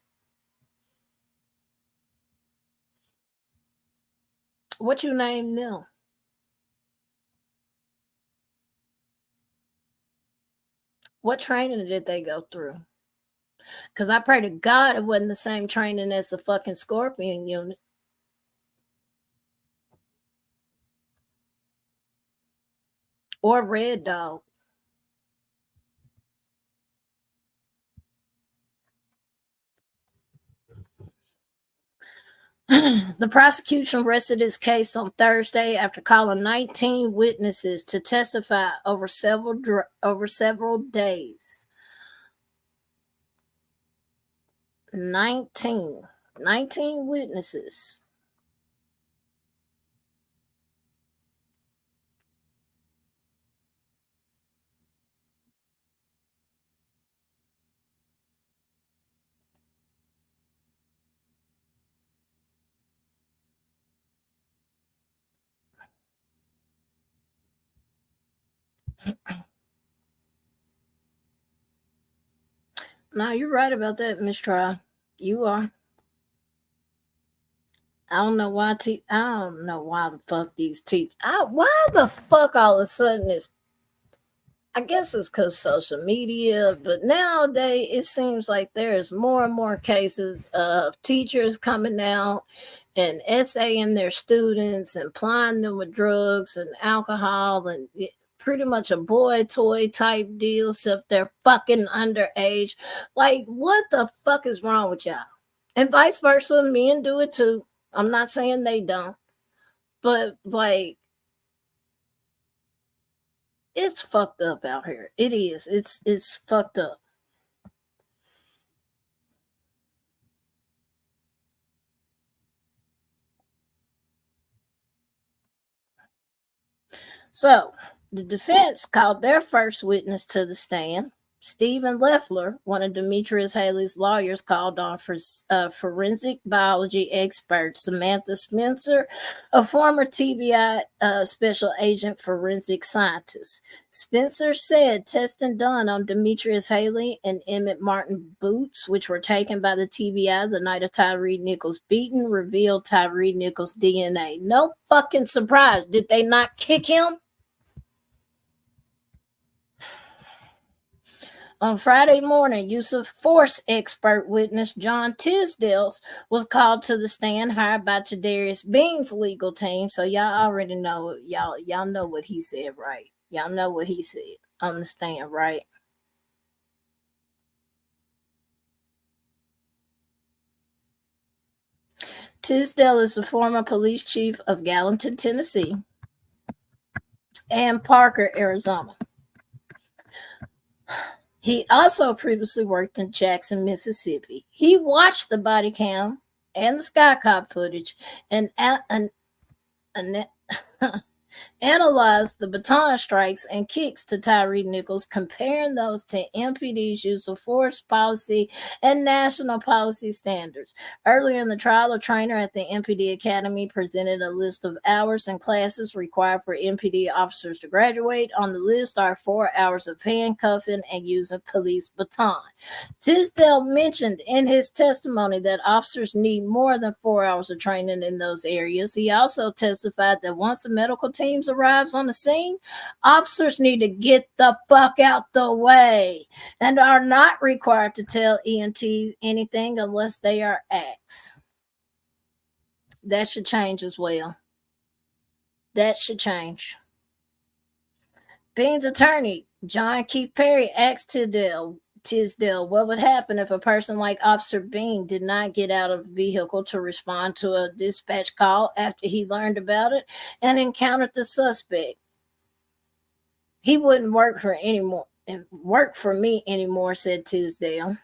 What you name them? What training did they go through? Because I pray to God it wasn't the same training as the fucking Scorpion unit. Or Red Dog. The prosecution rested its case on Thursday after calling 19 witnesses to testify over several days. 19 witnesses. No, you're right about that, Miss Try. You are. I don't know why the fuck these why the fuck all of a sudden it's, I guess it's because social media, but nowadays it seems like there's more and more cases of teachers coming out and essaying their students and plying them with drugs and alcohol and pretty much a boy toy type deal, except they're fucking underage. Like, what the fuck is wrong with y'all? And vice versa, men do it too. I'm not saying they don't, but like, it's fucked up out here. It is. It's fucked up. So the defense called their first witness to the stand. Stephen Leffler, one of Demetrius Haley's lawyers, called on for forensic biology expert Samantha Spencer, a former TBI special agent forensic scientist. Spencer said testing done on Demetrius Haley and Emmett Martin boots, which were taken by the TBI the night of Tyre Nichols' beating, revealed Tyre Nichols' DNA. No fucking surprise. Did they not kick him? On Friday morning, use of force expert witness John Tisdale was called to the stand, hired by Tadarius Bean's legal team. So y'all already know, y'all know what he said, right? Y'all know what he said on the stand, right? Tisdale is the former police chief of Gallatin, Tennessee, and Parker, Arizona. He also previously worked in Jackson, Mississippi. He watched the body cam and the skycop footage and analyzed the baton strikes and kicks to Tyre Nichols, comparing those to MPD's use of force policy and national policy standards. Earlier in the trial, a trainer at the MPD Academy presented a list of hours and classes required for MPD officers to graduate. On the list are 4 hours of handcuffing and using police baton. Tisdale mentioned in his testimony that officers need more than 4 hours of training in those areas. He also testified that once a medical team arrives on the scene, officers need to get the fuck out the way and are not required to tell EMTs anything unless they are asked. That should change as well. That should change. Bean's attorney, John Keith Perry, asked Tisdale what would happen if a person like Officer Bean did not get out of the vehicle to respond to a dispatch call after he learned about it and encountered the suspect. He wouldn't work for me anymore, said Tisdale.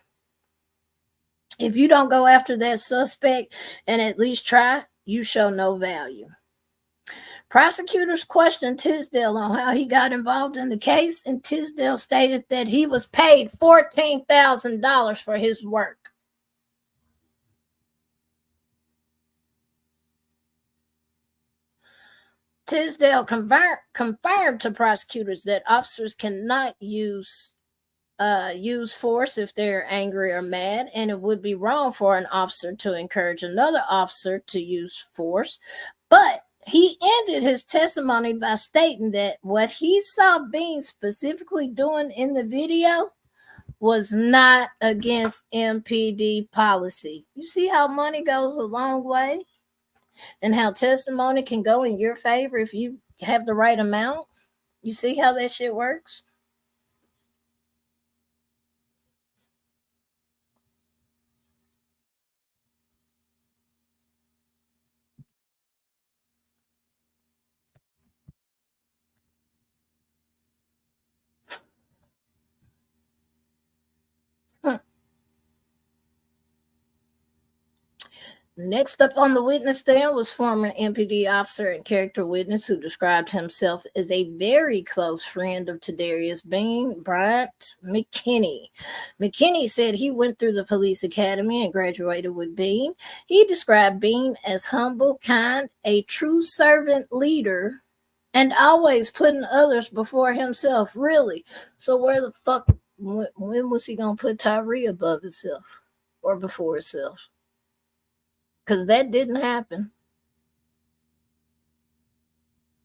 If you don't go after that suspect and at least try, you show no value. Prosecutors questioned Tisdale on how he got involved in the case, and Tisdale stated that he was paid $14,000 for his work. Tisdale confirmed to prosecutors that officers cannot use force if they're angry or mad, and it would be wrong for an officer to encourage another officer to use force. But he ended his testimony by stating that what he saw Bean specifically doing in the video was not against MPD policy. You see how money goes a long way and how testimony can go in your favor if you have the right amount? You see how that shit works? Next up on the witness stand was former MPD officer and character witness who described himself as a very close friend of Tadarius Bean, Bryant McKinney. McKinney said he went through the police academy and graduated with Bean. He described Bean as humble, kind, a true servant leader, and always putting others before himself. Really? So where the fuck, when was he going to put Tyre above himself or before himself? Because that didn't happen.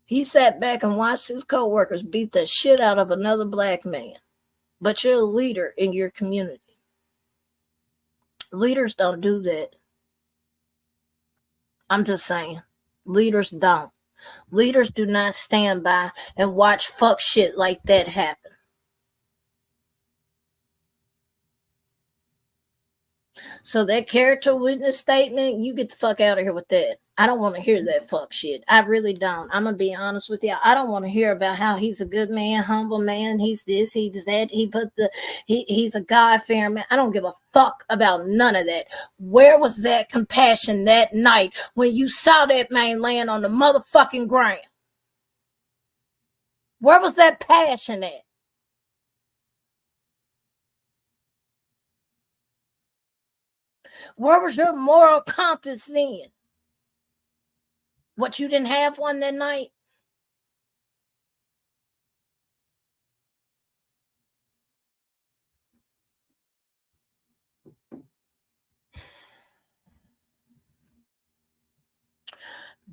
He sat back and watched his coworkers beat the shit out of another black man. But you're a leader in your community. Leaders don't do that. I'm just saying. Leaders don't. Leaders do not stand by and watch fuck shit like that happen. So that character witness statement, you get the fuck out of here with that. I don't want to hear that fuck shit. I really don't. I'm gonna be honest with you. I don't want to hear about how he's a good man, humble man. He's this, he's that. He's a God-fearing man. I don't give a fuck about none of that. Where was that compassion that night when you saw that man laying on the motherfucking ground? Where was that passion at? Where was your moral compass then? What, you didn't have one that night?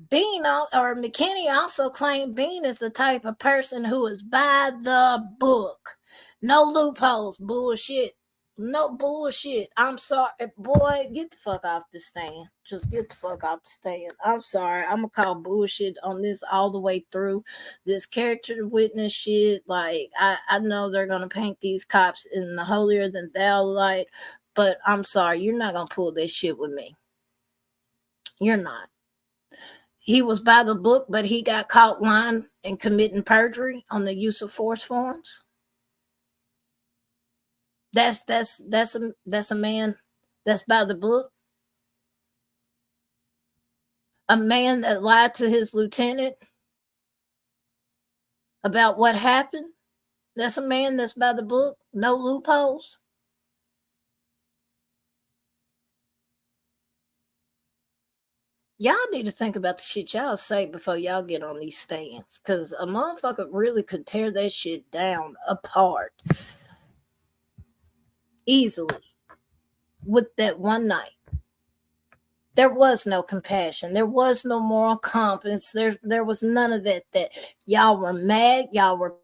Bean or McKinney also claimed Bean is the type of person who is by the book. No loopholes, bullshit. No bullshit. I'm sorry, boy. Get the fuck off the stand. Just get the fuck off the stand. I'm sorry. I'm gonna call bullshit on this all the way through. This character witness shit. Like I know they're gonna paint these cops in the holier than thou light, but I'm sorry. You're not gonna pull this shit with me. You're not. He was by the book, but he got caught lying and committing perjury on the use of force forms. That's a man that's by the book. A man that lied to his lieutenant about what happened. That's a man that's by the book. No loopholes. Y'all need to think about the shit y'all say before y'all get on these stands. Because a motherfucker really could tear that shit down apart easily with that one night. There was no compassion. There was no moral compass. There was none of that. That y'all were mad. Y'all were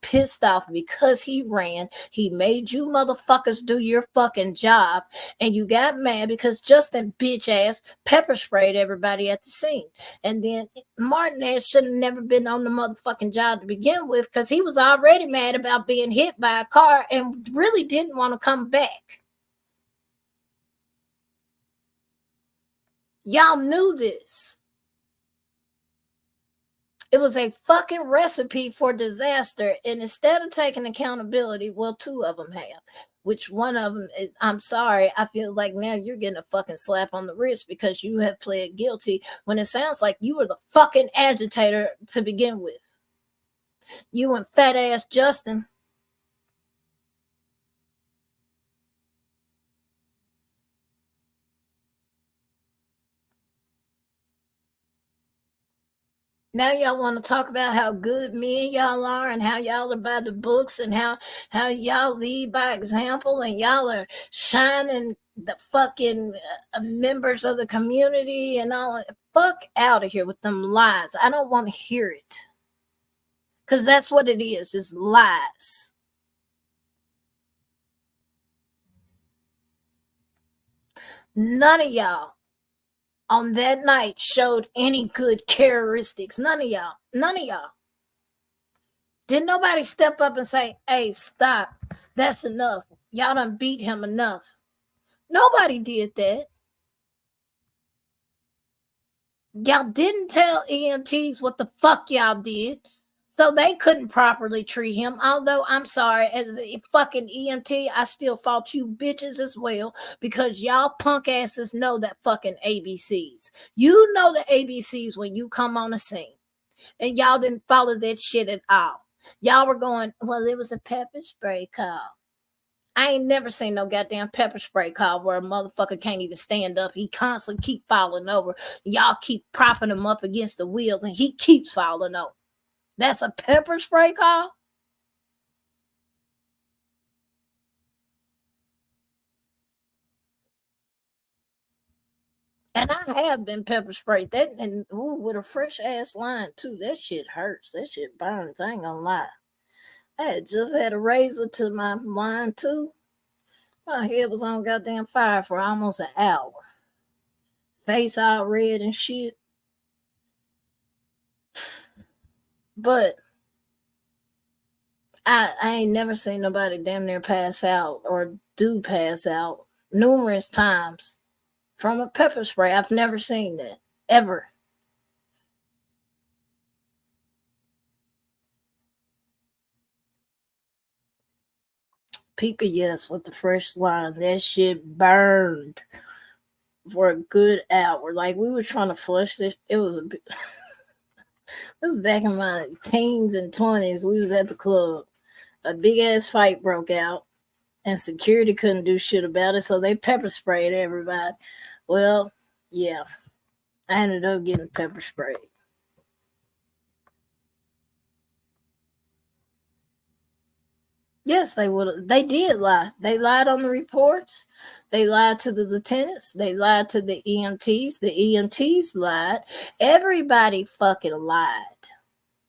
pissed off because he ran. He made you motherfuckers do your fucking job. And you got mad because Justin bitch ass pepper sprayed everybody at the scene. And then Martinez should have never been on the motherfucking job to begin with because he was already mad about being hit by a car and really didn't want to come back. Y'all knew this. It was a fucking recipe for disaster. And instead of taking accountability, well, two of them have. Which one of them is, I'm sorry, I feel like now you're getting a fucking slap on the wrist because you have pled guilty when it sounds like you were the fucking agitator to begin with. You and fat ass Justin. Now y'all want to talk about how good men y'all are and how y'all are by the books and how y'all lead by example and y'all are shining the fucking members of the community and all. Fuck out of here with them lies. I don't want to hear it. Because that's what it is lies. None of y'all on that night showed any good characteristics. None of y'all. None of y'all. Did nobody step up and say, hey, stop. That's enough. Y'all done beat him enough. Nobody did that. Y'all didn't tell EMTs what the fuck y'all did. So they couldn't properly treat him. Although I'm sorry, as a fucking EMT, I still fought you bitches as well because y'all punk asses know that fucking ABCs. You know the ABCs when you come on the scene. And y'all didn't follow that shit at all. Y'all were going, well, it was a pepper spray call. I ain't never seen no goddamn pepper spray call where a motherfucker can't even stand up. He constantly keep falling over. Y'all keep propping him up against the wheel and he keeps falling over. That's a pepper spray call? And I have been pepper sprayed. That and ooh, with a fresh ass line too. That shit hurts. That shit burns. I ain't gonna lie. I had just had a razor to my line too. My head was on goddamn fire for almost an hour. Face all red and shit. But I ain't never seen nobody damn near pass out or do pass out numerous times from a pepper spray. I've never seen that, ever. Pika, yes, with the fresh slime. That shit burned for a good hour. Like, we were trying to flush this. It was a bit, it was back in my teens and 20s. We was at the club. A big ass fight broke out, and security couldn't do shit about it, so they pepper sprayed everybody. Well, yeah, I ended up getting pepper sprayed. Yes, they would. They did lie. They lied on the reports. They lied to the lieutenants. They lied to the EMTs. The EMTs lied. Everybody fucking lied.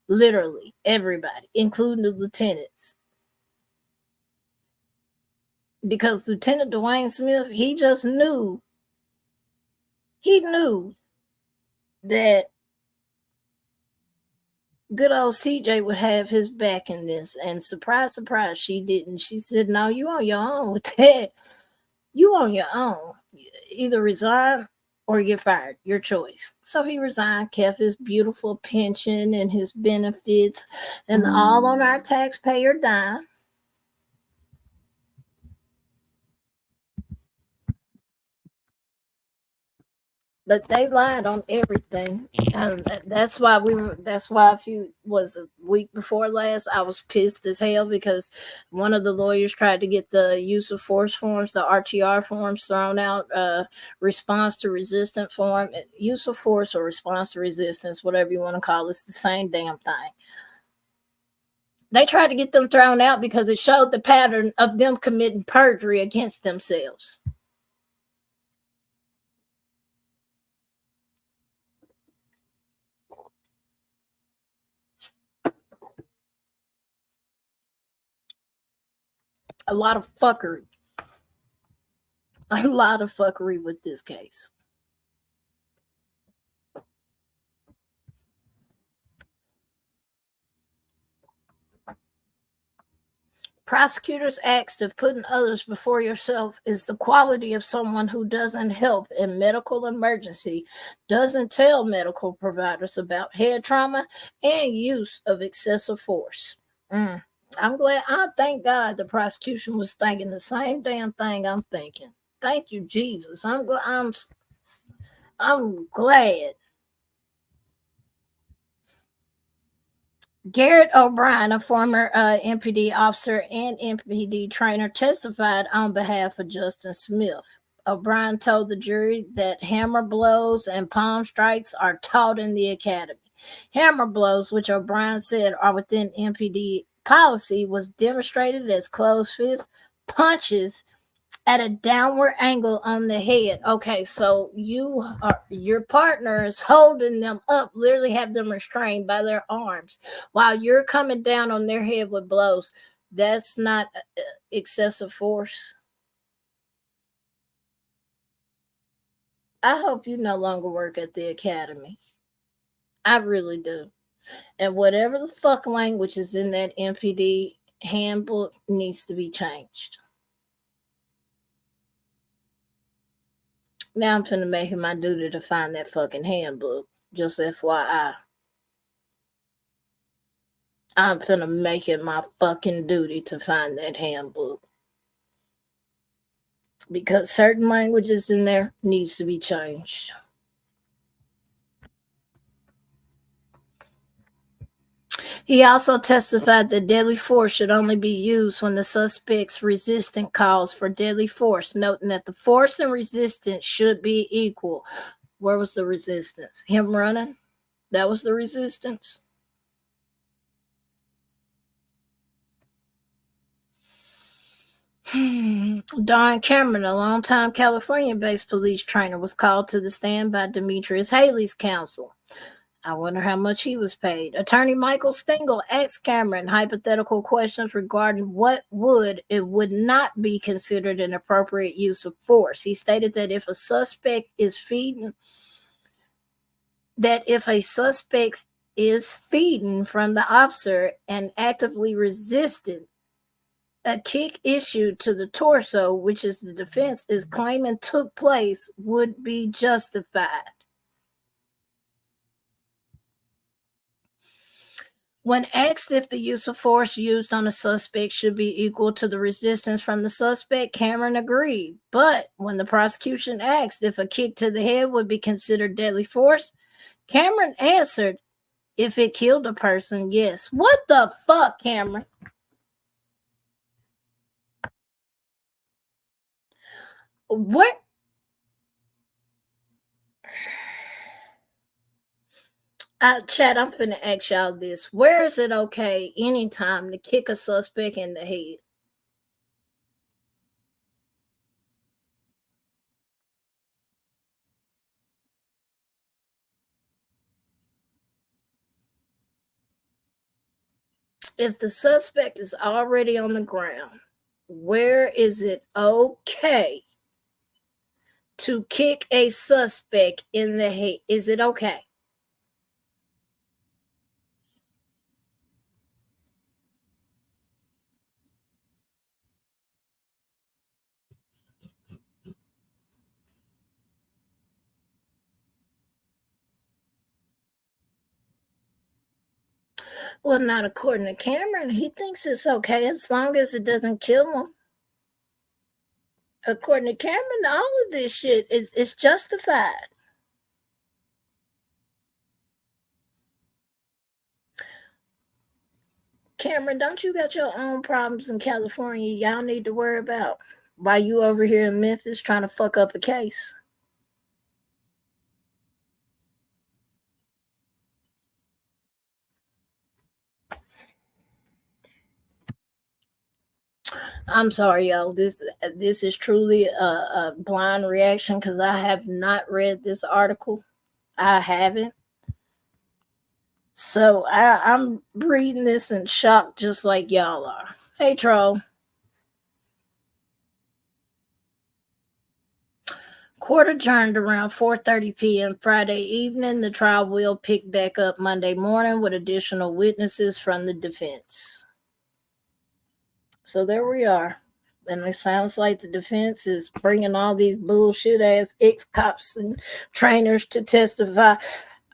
Literally, everybody, including the lieutenants. Because Lieutenant Dwayne Smith, he just knew. He knew that good old CJ would have his back in this. And surprise, surprise, she didn't. She said, no, you on your own with that. You on your own. Either resign or get fired. Your choice. So he resigned, kept his beautiful pension and his benefits, and all on our taxpayer dime. But they lied on everything, and that's why we were. That's why a week before last, I was pissed as hell because one of the lawyers tried to get the use of force forms, the RTR forms, thrown out. Response to resistant form, use of force or response to resistance, whatever you want to call it, it's the same damn thing. They tried to get them thrown out because it showed the pattern of them committing perjury against themselves. A lot of fuckery. A lot of fuckery with this case. Prosecutors asked if putting others before yourself is the quality of someone who doesn't help in medical emergency, doesn't tell medical providers about head trauma and use of excessive force. I'm glad. I thank God the prosecution was thinking the same damn thing I'm thinking. Thank you, Jesus. I'm glad. Garrett O'Brien, a former MPD officer and MPD trainer, testified on behalf of Justin Smith. O'Brien told the jury that hammer blows and palm strikes are taught in the academy. Hammer blows, which O'Brien said are within MPD policy, was demonstrated as closed fist punches at a downward angle on the head. Okay, so your partner is holding them up, literally have them restrained by their arms while you're coming down on their head with blows. That's not excessive force. I hope you no longer work at the academy. I really do. And whatever the fuck language is in that MPD handbook needs to be changed. Now I'm finna make it my duty to find that fucking handbook. Just FYI. I'm finna make it my fucking duty to find that handbook. Because certain languages in there needs to be changed. He also testified that deadly force should only be used when the suspect's resistance calls for deadly force, noting that the force and resistance should be equal. Where was the resistance? Him running? That was the resistance? Don Cameron, a longtime California-based police trainer, was called to the stand by Demetrius Haley's counsel. I wonder how much he was paid. Attorney Michael Stengel asked Cameron hypothetical questions regarding what would and would not be considered an appropriate use of force. He stated that if a suspect is feeding from the officer and actively resisted a kick issued to the torso, which is the defense is claiming took place, would be justified. When asked if the use of force used on a suspect should be equal to the resistance from the suspect, Cameron agreed. But when the prosecution asked if a kick to the head would be considered deadly force, Cameron answered, if it killed a person, yes. What the fuck, Cameron? What? Chad, I'm finna ask y'all this. Where is it okay anytime to kick a suspect in the head? If the suspect is already on the ground, where is it okay to kick a suspect in the head? Is it okay? Well, not according to Cameron. He thinks it's okay as long as it doesn't kill him. According to Cameron, all of this shit is justified. Cameron, don't you got your own problems in California y'all need to worry about while you over here in Memphis trying to fuck up a case? I'm sorry, y'all. This is truly a blind reaction because I have not read this article. I haven't. So I'm reading this in shock just like y'all are. Hey, Troll. Court adjourned around 4:30 p.m. Friday evening. The trial will pick back up Monday morning with additional witnesses from the defense. So there we are. And it sounds like the defense is bringing all these bullshit ass ex-cops and trainers to testify.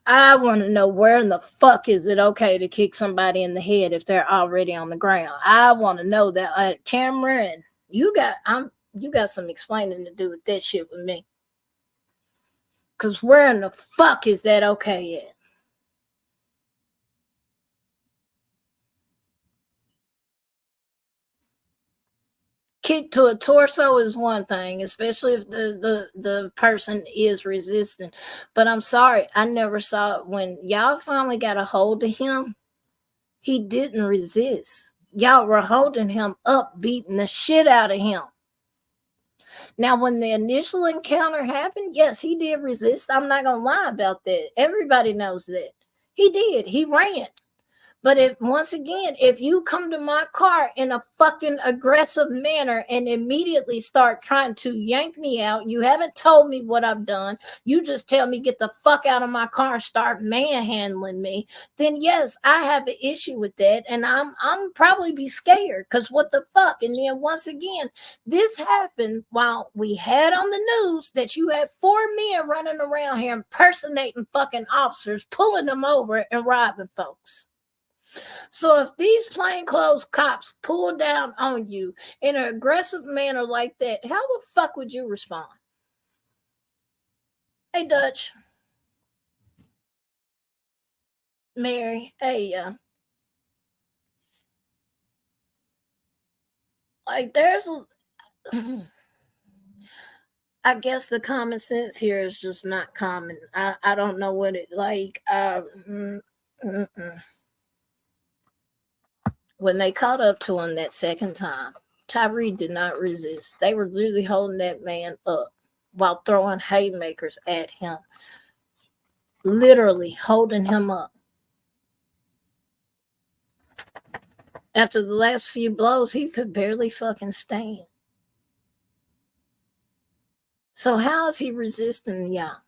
I want to know where in the fuck is it okay to kick somebody in the head if they're already on the ground? I want to know that. Cameron, you got some explaining to do with that shit with me. Because where in the fuck is that okay at? Kick to a torso is one thing, especially if the person is resistant. But I'm sorry, I never saw it. When y'all finally got a hold of him, he didn't resist. Y'all were holding him up, beating the shit out of him. Now, when the initial encounter happened, yes, he did resist. I'm not going to lie about that. Everybody knows that. He did. He ran. But once again, if you come to my car in a fucking aggressive manner and immediately start trying to yank me out, you haven't told me what I've done. You just tell me get the fuck out of my car and start manhandling me. Then yes, I have an issue with that, and I'm probably be scared because what the fuck? And then once again, this happened while we had on the news that you had 4 men running around here impersonating fucking officers, pulling them over and robbing folks. So if these plainclothes cops pull down on you in an aggressive manner like that, how the fuck would you respond? Hey, Dutch. Mary. Hey, like there's I guess the common sense here is just not common. I don't know what it like. When they caught up to him that second time, Tyree did not resist. They were literally holding that man up while throwing haymakers at him, literally holding him up. After the last few blows, he could barely fucking stand. So how is he resisting y'all?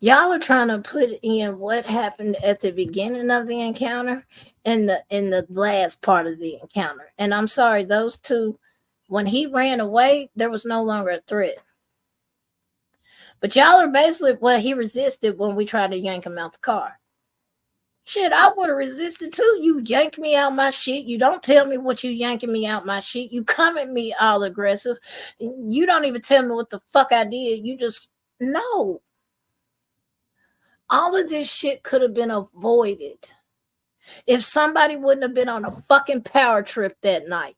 Y'all are trying to put in what happened at the beginning of the encounter and the last part of the encounter. And I'm sorry, those two, when he ran away, there was no longer a threat. But y'all are basically, well, he resisted when we tried to yank him out the car. Shit, I would have resisted too. You yank me out my shit. You don't tell me what you yanking me out my shit. You come at me all aggressive. You don't even tell me what the fuck I did. You just, no. All of this shit could have been avoided if somebody wouldn't have been on a fucking power trip that night.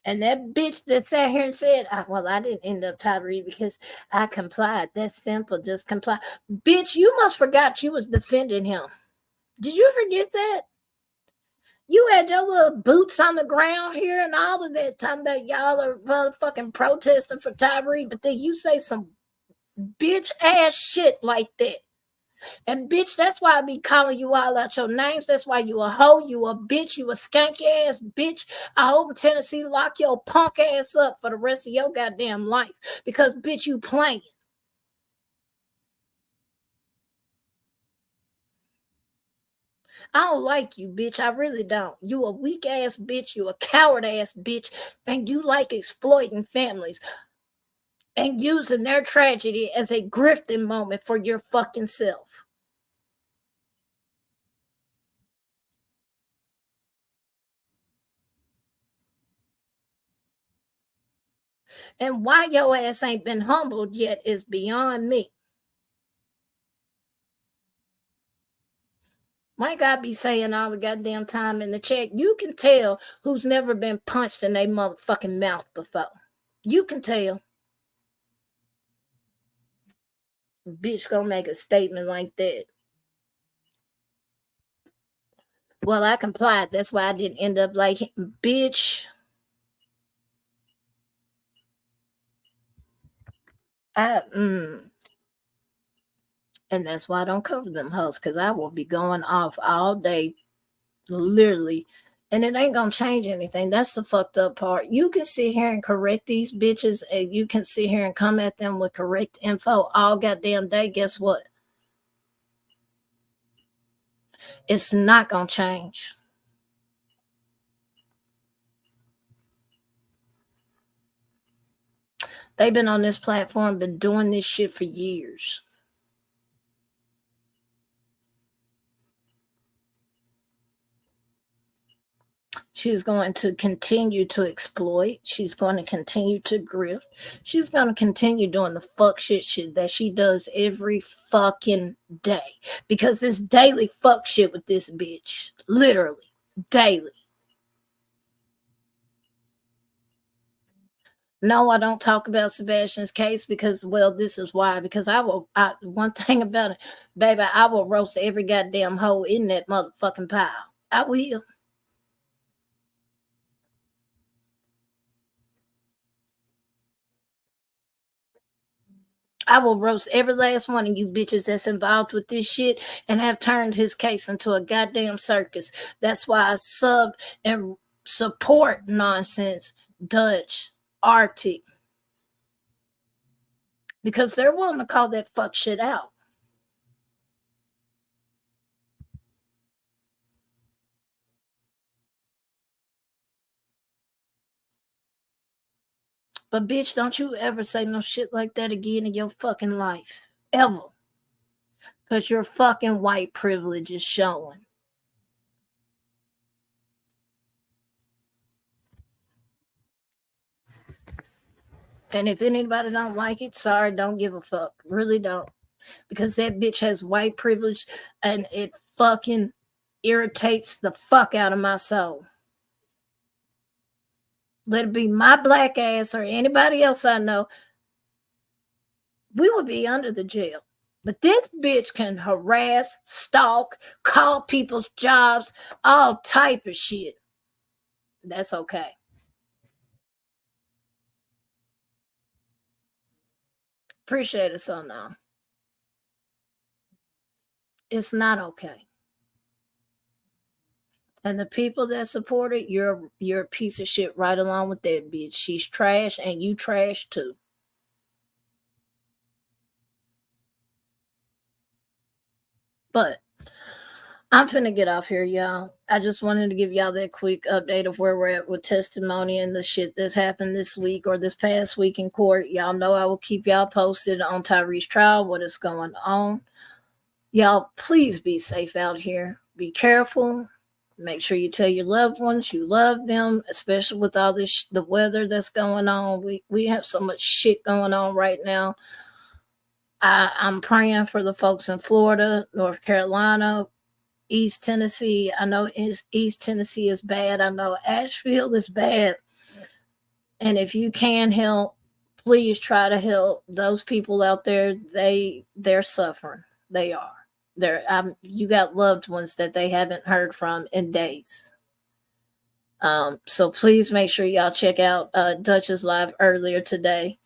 And that bitch that sat here and said, well, I didn't end up Tyre because I complied. That's simple. Just comply. Bitch, you must forgot you was defending him. Did you forget that? You had your little boots on the ground here and all of that, talking about y'all are motherfucking protesting for Tyre, but then you say some bitch ass shit like that. And bitch, that's why I be calling you all out your names. That's why you a hoe, you a bitch, you a skanky ass bitch. I hope Tennessee lock your punk ass up for the rest of your goddamn life. Because bitch, you playing. I don't like you, bitch. I really don't. You a weak ass bitch. You a coward ass bitch. And you like exploiting families and using their tragedy as a grifting moment for your fucking self. And why your ass ain't been humbled yet is beyond me. My God be saying all the goddamn time in the chat, you can tell who's never been punched in their motherfucking mouth before. You can tell. Bitch gonna make a statement like that. Well, I complied. That's why I didn't end up like him. Bitch. I And that's why I don't cover them hoes, because I will be going off all day, literally. And it ain't gonna change anything. That's the fucked up part. You can sit here and correct these bitches, and you can sit here and come at them with correct info all goddamn day. Guess what? It's not gonna change. They've been on this platform, been doing this shit for years. She's going to continue to exploit. She's going to continue to grift. She's going to continue doing the fuck shit that she does every fucking day. Because it's daily fuck shit with this bitch. Literally. Daily. No, I don't talk about Sebastian's case because, well, this is why. Because one thing about it, baby, I will roast every goddamn hoe in that motherfucking pile. I will. I will roast every last one of you bitches that's involved with this shit and have turned his case into a goddamn circus. That's why I sub and support nonsense, Dutch, Arctic, because they're willing to call that fuck shit out. But bitch, don't you ever say no shit like that again in your fucking life. Ever. Because your fucking white privilege is showing. And if anybody don't like it, sorry, don't give a fuck. Really don't. Because that bitch has white privilege and it fucking irritates the fuck out of my soul. Let it be my black ass or anybody else I know, we would be under the jail. But this bitch can harass, stalk, call people's jobs, all type of shit. That's okay. Appreciate it, so now. It's not okay. And the people that support it, you're a piece of shit right along with that bitch. She's trash and you trash too. But I'm finna get off here, y'all. I just wanted to give y'all that quick update of where we're at with testimony and the shit that's happened this week or this past week in court. Y'all know I will keep y'all posted on Tyre's trial, what is going on. Y'all, please be safe out here. Be careful. Make sure you tell your loved ones you love them, especially with all this the weather that's going on. We have so much shit going on right now. I'm praying for the folks in Florida, North Carolina, East Tennessee. I know East Tennessee is bad. I know Asheville is bad. And if you can help, please try to help those people out there. They're suffering. They are. You got loved ones that they haven't heard from in days. So please make sure y'all check out Dutch's live earlier today.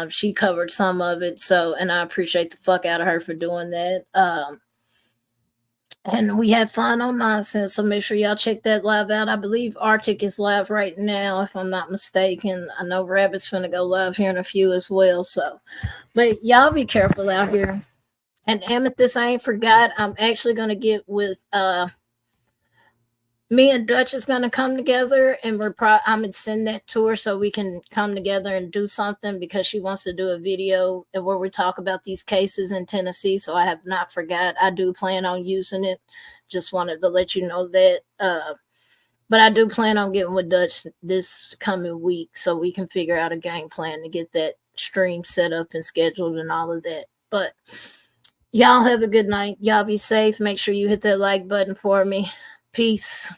She covered some of it, and I appreciate the fuck out of her for doing that. And we had fun on nonsense, so make sure y'all check that live out. I believe Arctic is live right now, if I'm not mistaken. I know Rabbit's gonna go live here in a few as well. But y'all be careful out here. And Amethyst, I ain't forgot. I'm actually gonna get with me and Dutch is gonna come together, and I'm gonna send that to her so we can come together and do something because she wants to do a video where we talk about these cases in Tennessee. So I have not forgot. I do plan on using it. Just wanted to let you know that. But I do plan on getting with Dutch this coming week so we can figure out a game plan to get that stream set up and scheduled and all of that. But y'all have a good night. Y'all be safe. Make sure you hit that like button for me. Peace.